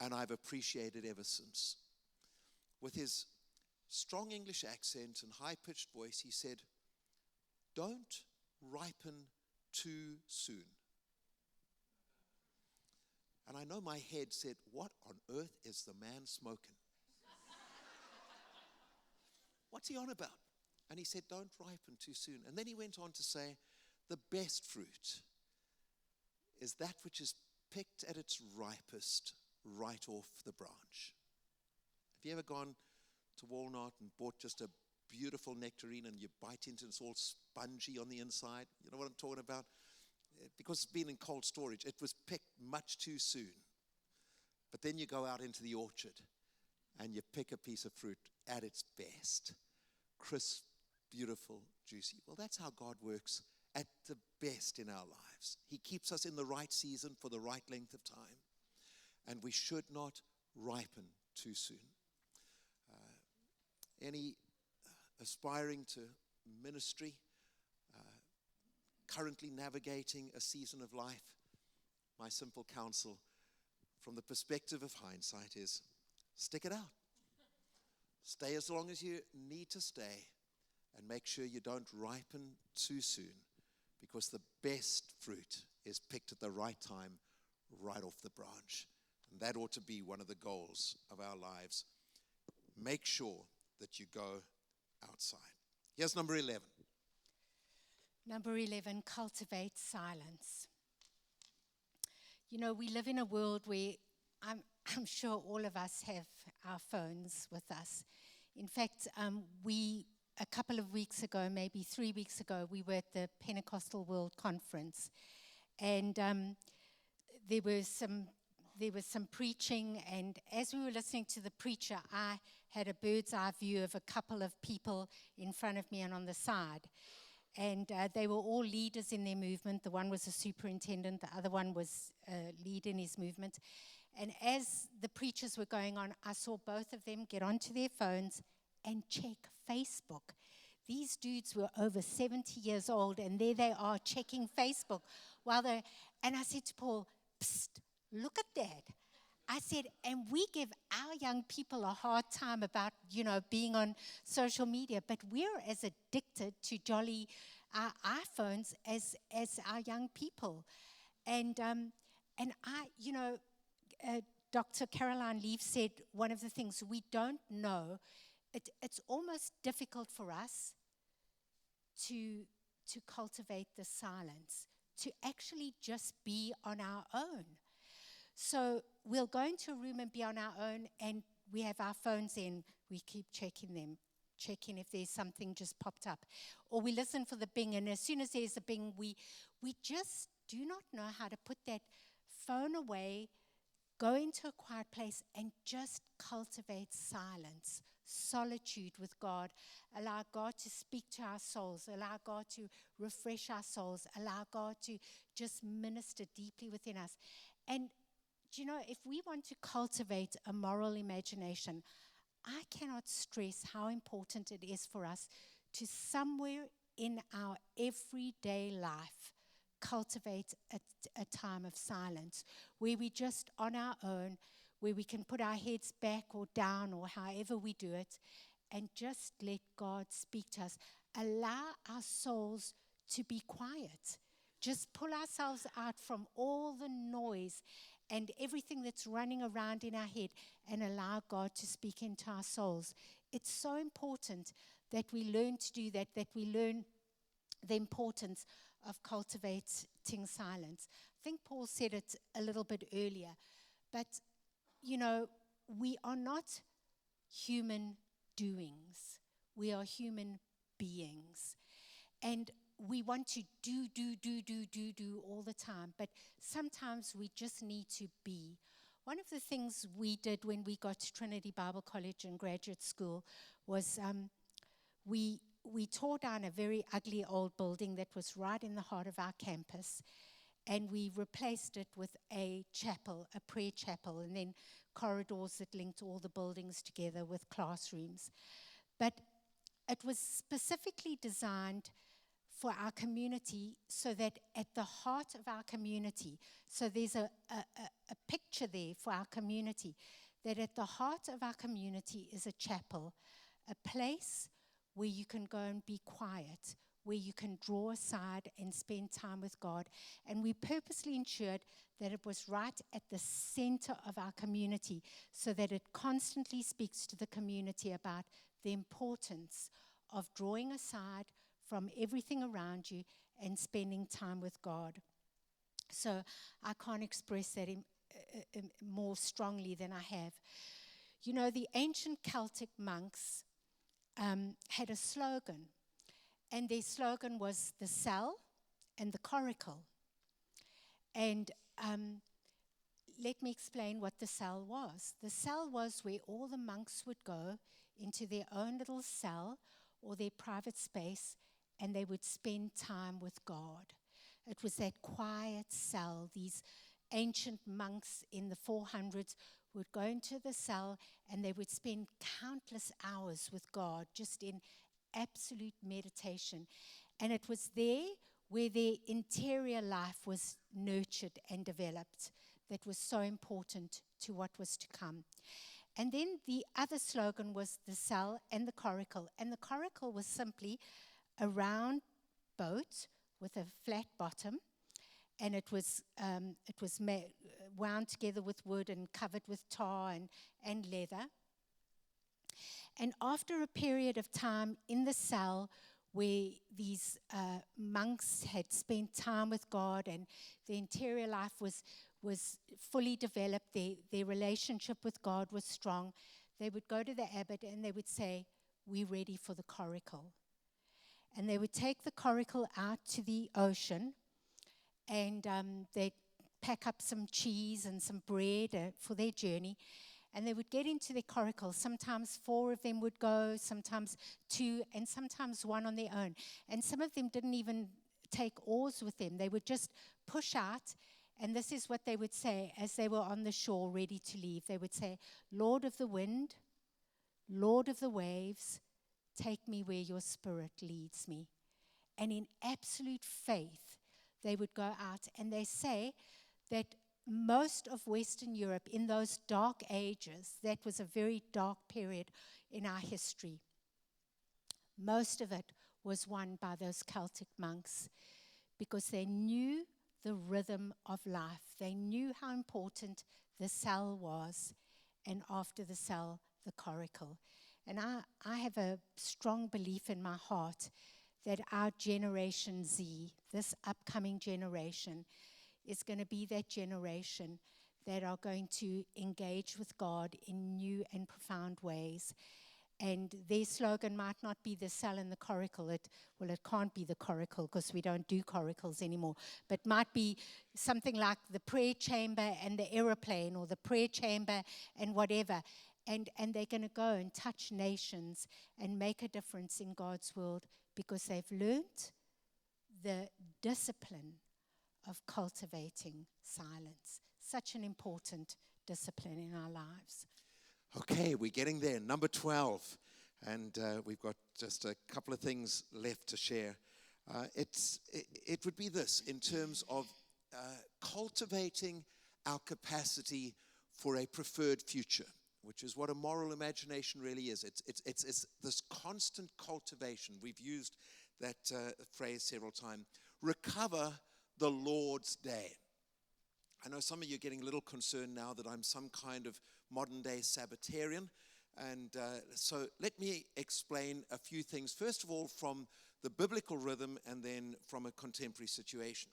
and I've appreciated ever since. With his strong English accent and high-pitched voice, he said, don't ripen too soon. And I know my head said, what on earth is the man smoking? What's he on about? And he said, don't ripen too soon. And then he went on to say, the best fruit is that which is picked at its ripest right off the branch. Have you ever gone to Walnut and bought just a beautiful nectarine and you bite into it, it's all spongy on the inside? You know what I'm talking about? Because it's been in cold storage, it was picked much too soon. But then you go out into the orchard and you pick a piece of fruit at its best. Crisp, beautiful, juicy. Well, that's how God works at the best in our lives. He keeps us in the right season for the right length of time. And we should not ripen too soon. Any aspiring to ministry, currently navigating a season of life, my simple counsel from the perspective of hindsight is stick it out. Stay as long as you need to stay, and make sure you don't ripen too soon, because the best fruit is picked at the right time, right off the branch. And that ought to be one of the goals of our lives. Make sure that you go outside. Here's number 11. Number 11, cultivate silence. You know, we live in a world where I'm sure all of us have our phones with us. In fact, a couple of weeks ago, maybe 3 weeks ago, we were at the Pentecostal World Conference, and there was some preaching, and as we were listening to the preacher, I had a bird's eye view of a couple of people in front of me and on the side. And they were all leaders in their movement. The one was a superintendent, the other one was a lead in his movement. And as the preachers were going on, I saw both of them get onto their phones and check Facebook. These dudes were over 70 years old, and there they are checking Facebook. And I said to Paul, "Psst, look at that." I said, and we give our young people a hard time about, being on social media, but we're as addicted to jolly iPhones as our young people. And Dr. Caroline Leaf said one of the things we don't know, it's almost difficult for us to cultivate the silence, to actually just be on our own. So we'll go into a room and be on our own, and we have our phones in. We keep checking them, checking if there's something just popped up. Or we listen for the bing, and as soon as there's a bing, we just do not know how to put that phone away, go into a quiet place, and just cultivate silence, solitude with God. Allow God to speak to our souls. Allow God to refresh our souls. Allow God to just minister deeply within us. And if we want to cultivate a moral imagination, I cannot stress how important it is for us to somewhere in our everyday life cultivate a time of silence where we're just on our own, where we can put our heads back or down or however we do it, and just let God speak to us. Allow our souls to be quiet. Just pull ourselves out from all the noise and everything that's running around in our head, and allow God to speak into our souls. It's so important that we learn to do that we learn the importance of cultivating silence. I think Paul said it a little bit earlier, but, we are not human doings. We are human beings. And we want to do all the time, but sometimes we just need to be. One of the things we did when we got to Trinity Bible College and graduate school was we tore down a very ugly old building that was right in the heart of our campus, and we replaced it with a chapel, a prayer chapel, and then corridors that linked all the buildings together with classrooms. But it was specifically designed for our community, so that at the heart of our community, so there's a picture there for our community, that at the heart of our community is a chapel, a place where you can go and be quiet, where you can draw aside and spend time with God. And we purposely ensured that it was right at the center of our community, so that it constantly speaks to the community about the importance of drawing aside from everything around you and spending time with God. So I can't express that more strongly than I have. The ancient Celtic monks had a slogan, and their slogan was the cell and the coracle. And let me explain what the cell was. The cell was where all the monks would go into their own little cell or their private space, and they would spend time with God. It was that quiet cell. These ancient monks in the 400s would go into the cell and they would spend countless hours with God, just in absolute meditation. And it was there where their interior life was nurtured and developed, that was so important to what was to come. And then the other slogan was the cell and the coracle. And the coracle was simply a round boat with a flat bottom, and it was wound together with wood and covered with tar and leather. And after a period of time in the cell where these monks had spent time with God and their interior life was fully developed, their relationship with God was strong, they would go to the abbot and they would say, "We're ready for the coracle." And they would take the coracle out to the ocean, and they'd pack up some cheese and some bread for their journey. And they would get into their coracle. Sometimes 4 of them would go, sometimes 2, and sometimes 1 on their own. And some of them didn't even take oars with them. They would just push out, and this is what they would say as they were on the shore ready to leave. They would say, "Lord of the wind, Lord of the waves, take me where your spirit leads me." And in absolute faith, they would go out. And they say that most of Western Europe, in those dark ages, that was a very dark period in our history, most of it was won by those Celtic monks, because they knew the rhythm of life. They knew how important the cell was, and after the cell, the coracle. And I have a strong belief in my heart that our Generation Z, this upcoming generation, is going to be that generation that are going to engage with God in new and profound ways. And their slogan might not be the cell and the coracle. It can't be the coracle because we don't do coracles anymore. But might be something like the prayer chamber and the aeroplane, or the prayer chamber and whatever. And they're going to go and touch nations and make a difference in God's world, because they've learned the discipline of cultivating silence. Such an important discipline in our lives. Okay, we're getting there. Number 12. And we've got just a couple of things left to share. It would be this, in terms of cultivating our capacity for a preferred future, which is what a moral imagination really is. It's this constant cultivation. We've used that phrase several times. Recover the Lord's day. I know some of you are getting a little concerned now that I'm some kind of modern-day Sabbatarian. And so let me explain a few things. First of all, from the biblical rhythm, and then from a contemporary situation.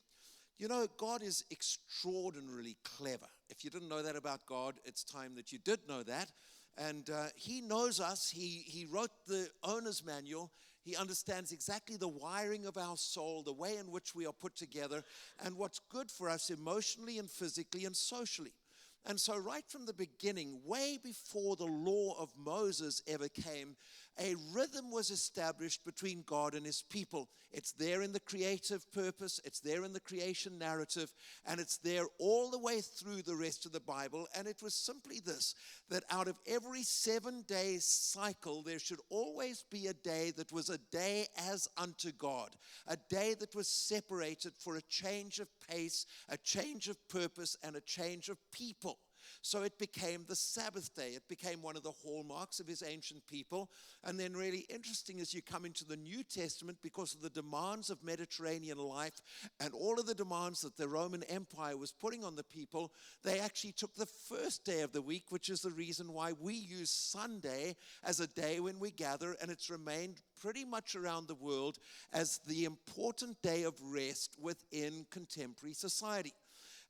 You know, God is extraordinarily clever. If you didn't know that about God, it's time that you did know that. And He knows us. He wrote the owner's manual. He understands exactly the wiring of our soul, the way in which we are put together, and what's good for us emotionally and physically and socially. And so right from the beginning, way before the law of Moses ever came, a rhythm was established between God and His people. It's there in the creative purpose, it's there in the creation narrative, and it's there all the way through the rest of the Bible. And it was simply this, that out of every 7-day cycle, there should always be a day that was a day as unto God, a day that was separated for a change of pace, a change of purpose, and a change of people. So it became the Sabbath day. It became one of the hallmarks of His ancient people. And then really interesting as you come into the New Testament, because of the demands of Mediterranean life and all of the demands that the Roman Empire was putting on the people, they actually took the first day of the week, which is the reason why we use Sunday as a day when we gather, and it's remained pretty much around the world as the important day of rest within contemporary society.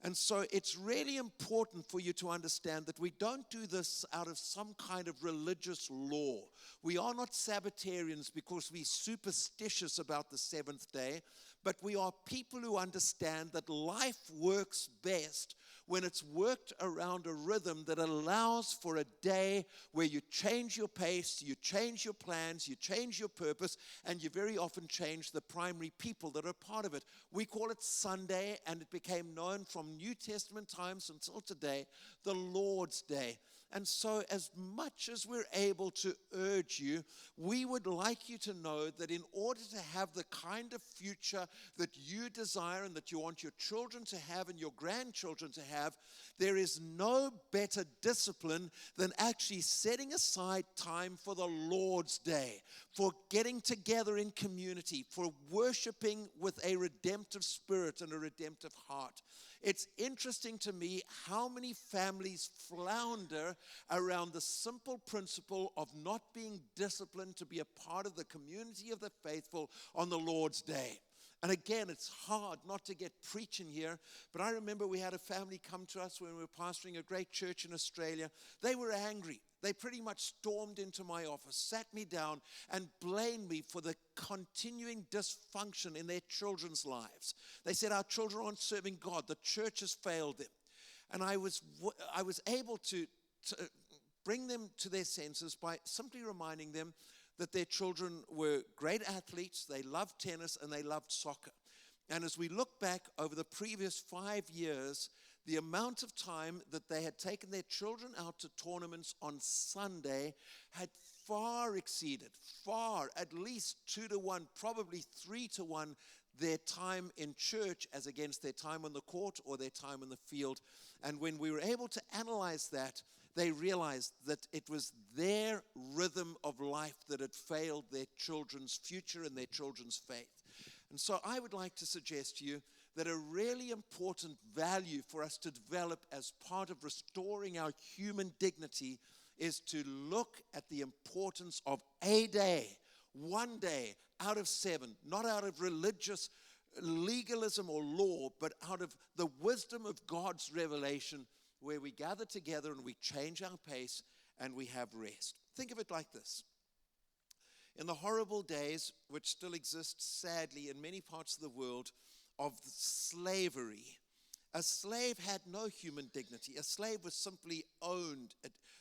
And so it's really important for you to understand that we don't do this out of some kind of religious law. We are not Sabbatarians because we're superstitious about the seventh day, but we are people who understand that life works best when it's worked around a rhythm that allows for a day where you change your pace, you change your plans, you change your purpose, and you very often change the primary people that are part of it. We call it Sunday, and it became known from New Testament times until today, the Lord's Day. And so as much as we're able to urge you, we would like you to know that in order to have the kind of future that you desire and that you want your children to have and your grandchildren to have, there is no better discipline than actually setting aside time for the Lord's Day, for getting together in community, for worshiping with a redemptive spirit and a redemptive heart. It's interesting to me how many families flounder around the simple principle of not being disciplined to be a part of the community of the faithful on the Lord's Day. And again, it's hard not to get preaching here, but I remember we had a family come to us when we were pastoring a great church in Australia. They were angry. They pretty much stormed into my office, sat me down, and blamed me for the continuing dysfunction in their children's lives. They said, our children aren't serving God. The church has failed them. And I was able to bring them to their senses by simply reminding them that their children were great athletes, they loved tennis, and they loved soccer. And as we look back over the previous 5 years, the amount of time that they had taken their children out to tournaments on Sunday had far exceeded, at least 2 to 1, probably 3 to 1, their time in church as against their time on the court or their time in the field. And when we were able to analyze that, they realized that it was their rhythm of life that had failed their children's future and their children's faith. And so I would like to suggest to you that a really important value for us to develop as part of restoring our human dignity is to look at the importance of a day, one day out of 7, not out of religious legalism or law, but out of the wisdom of God's revelation, where we gather together and we change our pace and we have rest. Think of it like this. In the horrible days, which still exist sadly in many parts of the world, of slavery, a slave had no human dignity. A slave was simply owned.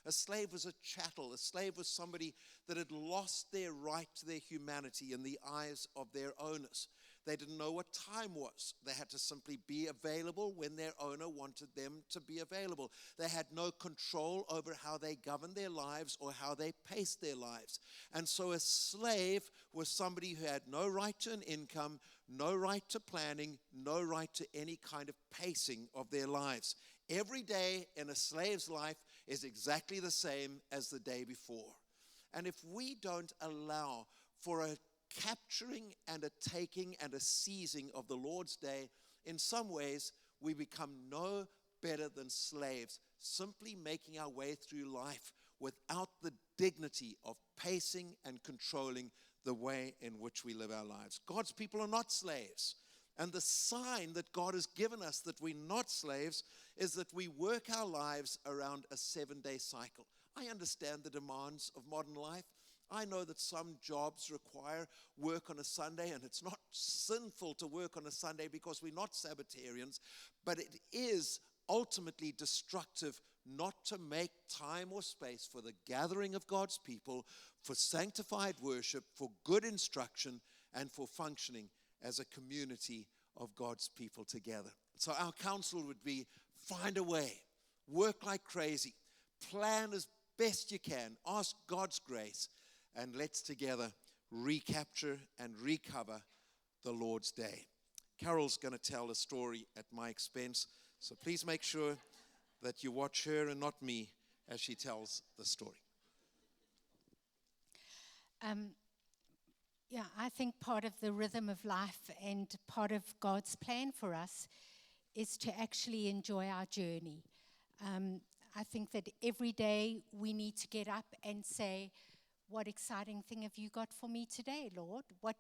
A slave was a chattel. A slave was somebody that had lost their right to their humanity in the eyes of their owners. They didn't know what time was. They had to simply be available when their owner wanted them to be available. They had no control over how they governed their lives or how they paced their lives. And so a slave was somebody who had no right to an income, no right to planning, no right to any kind of pacing of their lives. Every day in a slave's life is exactly the same as the day before. And if we don't allow for a capturing and a taking and a seizing of the Lord's Day, in some ways we become no better than slaves, simply making our way through life without the dignity of pacing and controlling the way in which we live our lives. God's people are not slaves. And the sign that God has given us that we're not slaves is that we work our lives around a 7-day cycle. I understand the demands of modern life. I know that some jobs require work on a Sunday, and it's not sinful to work on a Sunday because we're not Sabbatarians, but it is ultimately destructive not to make time or space for the gathering of God's people, for sanctified worship, for good instruction, and for functioning as a community of God's people together. So our counsel would be, find a way, work like crazy, plan as best you can, ask God's grace, and let's together recapture and recover the Lord's Day. Carol's going to tell a story at my expense, so please make sure that you watch her and not me as she tells the story. I think part of the rhythm of life and part of God's plan for us is to actually enjoy our journey. I think that every day we need to get up and say, what exciting thing have you got for me today, Lord? What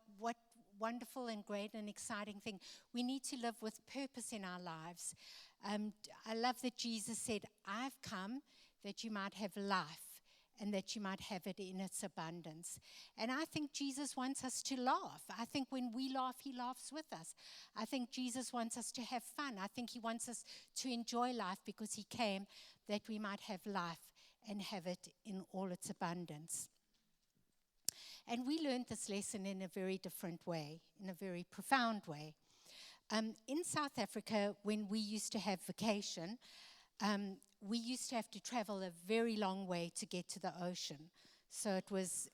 wonderful and great and exciting thing. We need to live with purpose in our lives. I love that Jesus said, I've come that you might have life and that you might have it in its abundance. And I think Jesus wants us to laugh. I think when we laugh, he laughs with us. I think Jesus wants us to have fun. I think he wants us to enjoy life because he came that we might have life and have it in all its abundance. And we learned this lesson in a very different way, in a very profound way. In South Africa, when we used to have vacation, we used to have to travel a very long way to get to the ocean. So it was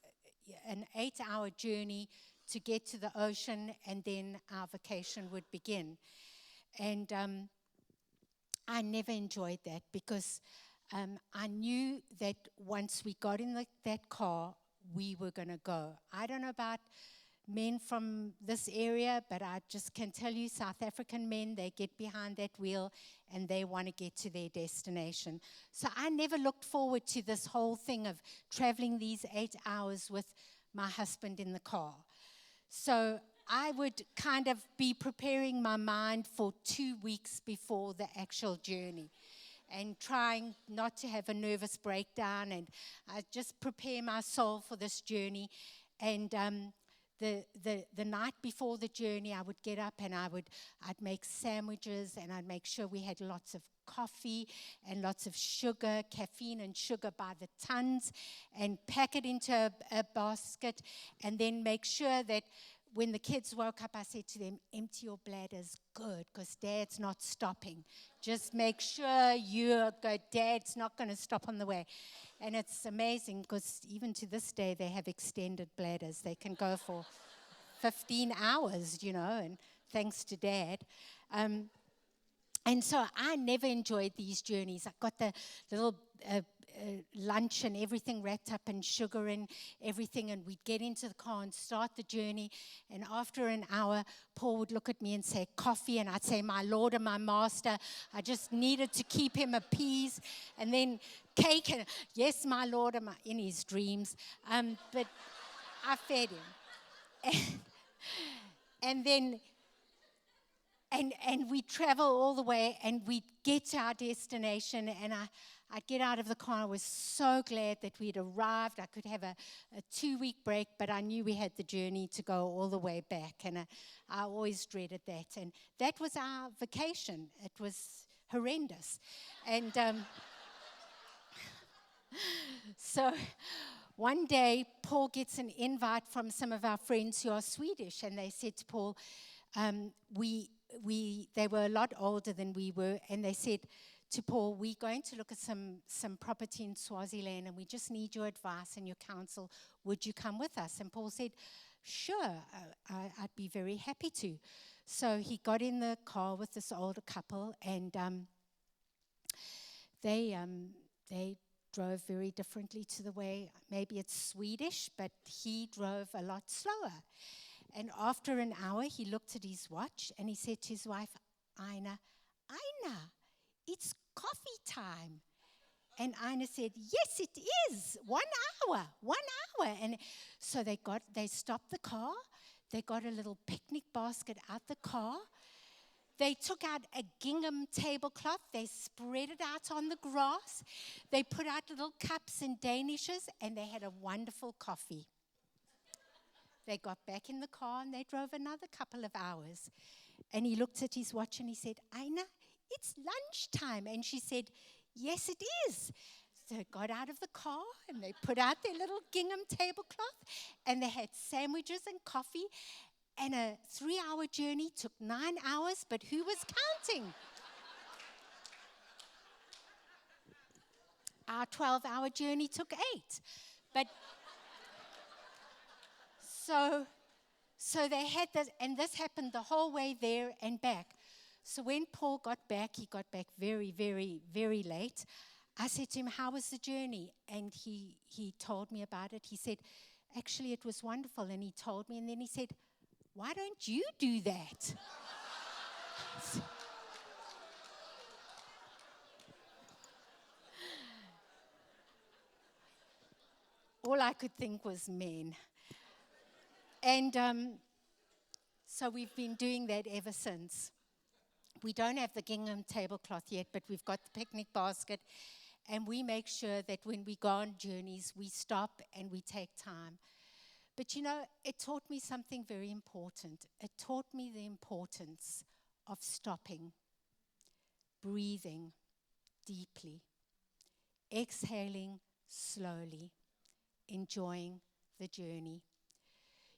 an 8-hour journey to get to the ocean, and then our vacation would begin. And I never enjoyed that because I knew that once we got in that car, we were going to go. I don't know about men from this area, but I just can tell you, South African men, they get behind that wheel and they want to get to their destination. So I never looked forward to this whole thing of traveling these 8 hours with my husband in the car. So I would kind of be preparing my mind for 2 weeks before the actual journey and trying not to have a nervous breakdown, and I just prepare my soul for this journey. And the night before the journey, I would get up and I'd make sandwiches, and I'd make sure we had lots of coffee and lots of sugar, caffeine and sugar by the tons, and pack it into a basket, and then make sure that when the kids woke up, I said to them, empty your bladders good, because Dad's not stopping. Just make sure you're good. Dad's not going to stop on the way. And it's amazing, because even to this day, they have extended bladders. They can go for 15 hours, and thanks to Dad. And so I never enjoyed these journeys. I got the little lunch and everything wrapped up in sugar and everything, and we'd get into the car and start the journey. And after an hour, Paul would look at me and say, coffee, and I'd say, my Lord and my Master. I just needed to keep him appeased. And then cake, and yes, my Lord, in his dreams. But I fed him. And then And we'd travel all the way, and we'd get to our destination, and I'd get out of the car. I was so glad that we'd arrived. I could have a 2-week break, but I knew we had the journey to go all the way back, and I always dreaded that. And that was our vacation. It was horrendous. And so one day, Paul gets an invite from some of our friends who are Swedish, and they said to Paul, they were a lot older than we were, and they said to Paul, we're going to look at some property in Swaziland, and we just need your advice and your counsel. Would you come with us? And Paul said, sure, I'd be very happy to. So he got in the car with this older couple, and they drove very differently to the way, maybe it's Swedish, but he drove a lot slower. And after an hour, he looked at his watch and he said to his wife, Ina, it's coffee time. And Ina said, yes, it is. 1 hour. And so they stopped the car. They got a little picnic basket out the car. They took out a gingham tablecloth. They spread it out on the grass. They put out little cups and danishes, and they had a wonderful coffee. They got back in the car and they drove another couple of hours. And he looked at his watch and he said, Ina, it's lunchtime. And she said, yes, it is. So they got out of the car and they put out their little gingham tablecloth, and they had sandwiches and coffee. And a 3-hour journey took 9 hours, but who was counting? Our 12-hour journey took 8. But So they had this, and this happened the whole way there and back. So when Paul got back, he got back very, very, very late. I said to him, how was the journey? And he told me about it. He said, actually, it was wonderful. And he told me, and then he said, why don't you do that? All I could think was men. And so we've been doing that ever since. We don't have the gingham tablecloth yet, but we've got the picnic basket. And we make sure that when we go on journeys, we stop and we take time. But you know, it taught me something very important. It taught me the importance of stopping, breathing deeply, exhaling slowly, enjoying the journey.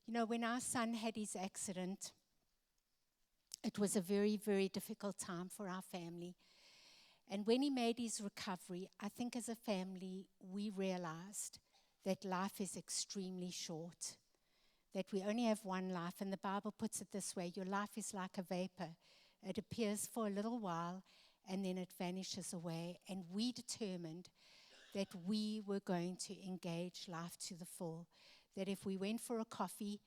You know, when our son had his accident, it was a very, very difficult time for our family. And when he made his recovery, I think as a family, we realized that life is extremely short, that we only have one life. And the Bible puts it this way: your life is like a vapor. It appears for a little while, and then it vanishes away. And we determined that we were going to engage life to the full, that if we went for a coffee,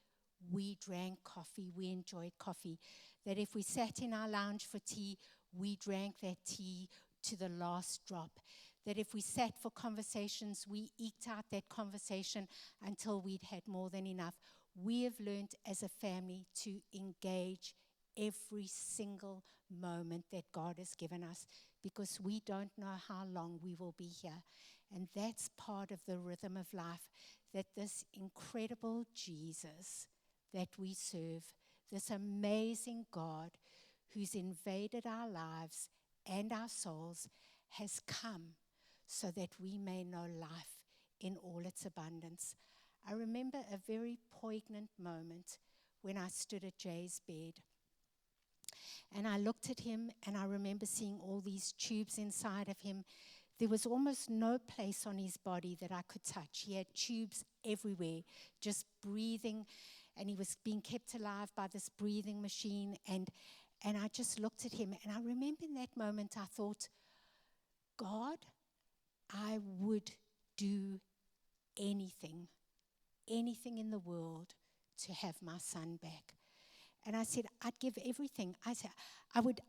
we drank coffee, we enjoyed coffee, that if we sat in our lounge for tea, we drank that tea to the last drop, that if we sat for conversations, we eked out that conversation until we'd had more than enough. We have learned as a family to engage every single moment that God has given us, because we don't know how long we will be here. And that's part of the rhythm of life, that this incredible Jesus that we serve, this amazing God who's invaded our lives and our souls, has come so that we may know life in all its abundance. I remember a very poignant moment when I stood at Jay's bed. And I looked at him, and I remember seeing all these tubes inside of him. There was almost no place on his body that I could touch. He had tubes everywhere, just breathing, and he was being kept alive by this breathing machine. And I just looked at him, and I remember in that moment I thought, God, I would do anything in the world to have my son back. And I said, I'd give everything. I said, I would,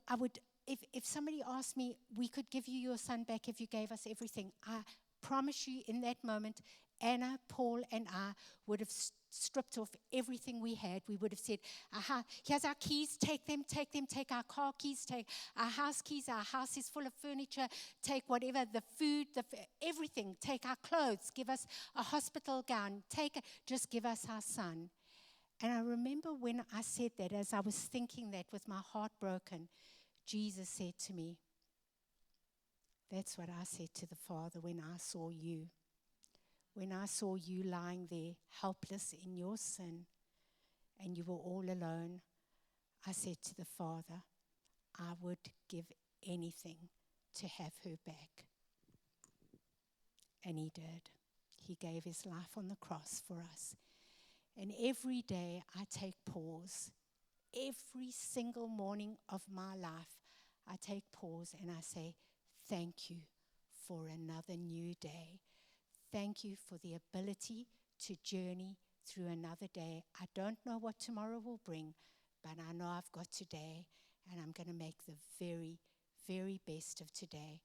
if somebody asked me, we could give you your son back if you gave us everything. I promise you, in that moment, Anna, Paul, and I would have stripped off everything we had. We would have said, aha, here's our keys, take them, take our car keys, take our house keys, our house is full of furniture, take whatever, the food, everything, take our clothes, give us a hospital gown, just give us our son. And I remember when I said that, as I was thinking that with my heart broken, Jesus said to me, that's what I said to the Father when I saw you. When I saw you lying there, helpless in your sin, and you were all alone, I said to the Father, I would give anything to have her back. And he did. He gave his life on the cross for us. And every day I take pause. Every single morning of my life, I take pause and I say, thank you for another new day. Thank you for the ability to journey through another day. I don't know what tomorrow will bring, but I know I've got today, and I'm going to make the very, very best of today.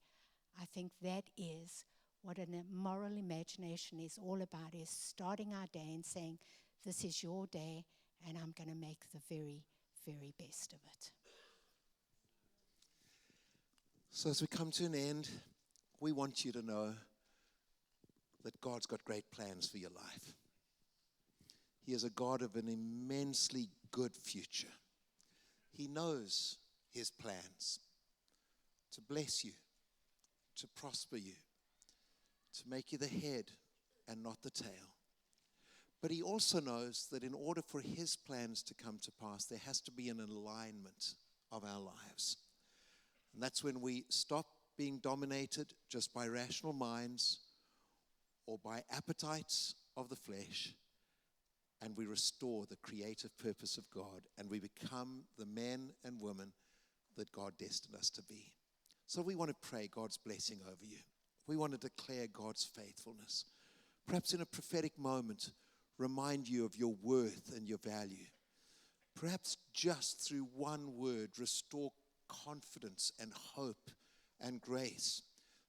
I think that is what a moral imagination is all about, is starting our day and saying, this is your day, and I'm going to make the very, very best of it. So as we come to an end, we want you to know that God's got great plans for your life. He is a God of an immensely good future. He knows his plans to bless you, to prosper you, to make you the head and not the tail. But he also knows that in order for his plans to come to pass, there has to be an alignment of our lives. And that's when we stop being dominated just by rational minds or by appetites of the flesh, and we restore the creative purpose of God, and we become the men and women that God destined us to be. So we want to pray God's blessing over you. We want to declare God's faithfulness. Perhaps in a prophetic moment, remind you of your worth and your value. Perhaps just through one word, restore confidence and hope and grace.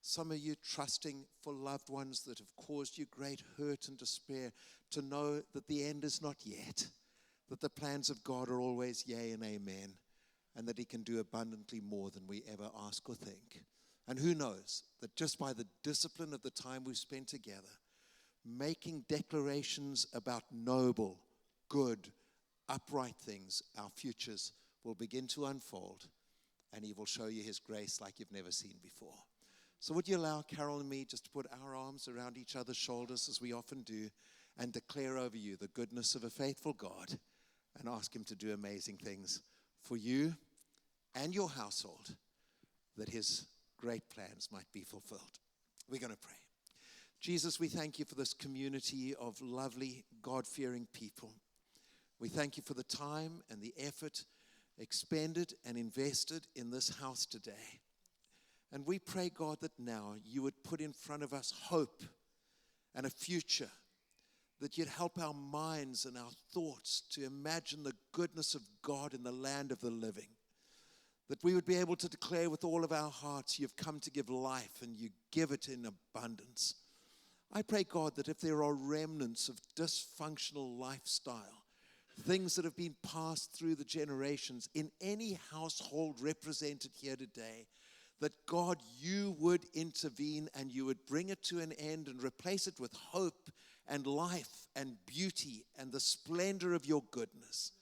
Some of you trusting for loved ones that have caused you great hurt and despair, to know that the end is not yet, that the plans of God are always yea and amen, and that he can do abundantly more than we ever ask or think. And who knows that just by the discipline of the time we've spent together, making declarations about noble, good, upright things, our futures will begin to unfold, and he will show you his grace like you've never seen before. So would you allow Carol and me just to put our arms around each other's shoulders, as we often do, and declare over you the goodness of a faithful God, and ask him to do amazing things for you and your household, that his great plans might be fulfilled. We're going to pray. Jesus, we thank you for this community of lovely, God-fearing people. We thank you for the time and the effort expended and invested in this house today. And we pray, God, that now you would put in front of us hope and a future, that you'd help our minds and our thoughts to imagine the goodness of God in the land of the living, that we would be able to declare with all of our hearts, you've come to give life and you give it in abundance. I pray, God, that if there are remnants of dysfunctional lifestyle, things that have been passed through the generations in any household represented here today, that God, you would intervene and you would bring it to an end and replace it with hope and life and beauty and the splendor of your goodness.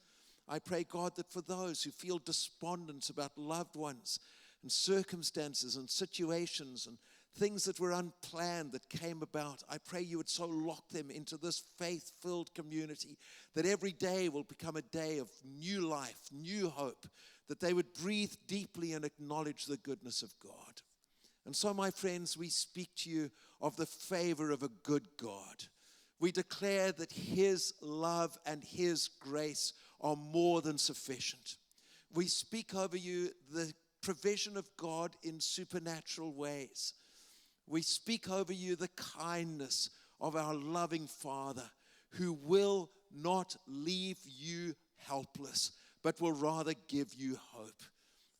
I pray, God, that for those who feel despondent about loved ones and circumstances and situations and things that were unplanned that came about, I pray you would so lock them into this faith-filled community that every day will become a day of new life, new hope, that they would breathe deeply and acknowledge the goodness of God. And so, my friends, we speak to you of the favor of a good God. We declare that his love and his grace are more than sufficient. We speak over you the provision of God in supernatural ways. We speak over you the kindness of our loving Father, who will not leave you helpless, but will rather give you hope.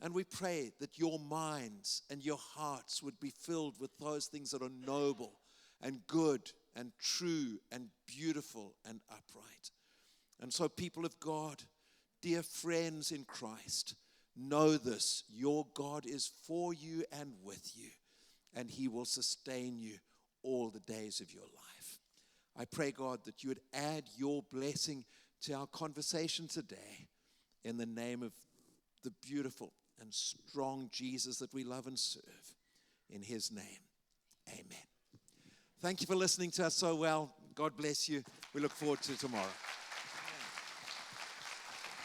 And we pray that your minds and your hearts would be filled with those things that are noble and good and true and beautiful and upright. And so, people of God, dear friends in Christ, know this: your God is for you and with you, and he will sustain you all the days of your life. I pray, God, that you would add your blessing to our conversation today, in the name of the beautiful and strong Jesus that we love and serve. In his name, amen. Thank you for listening to us so well. God bless you. We look forward to tomorrow.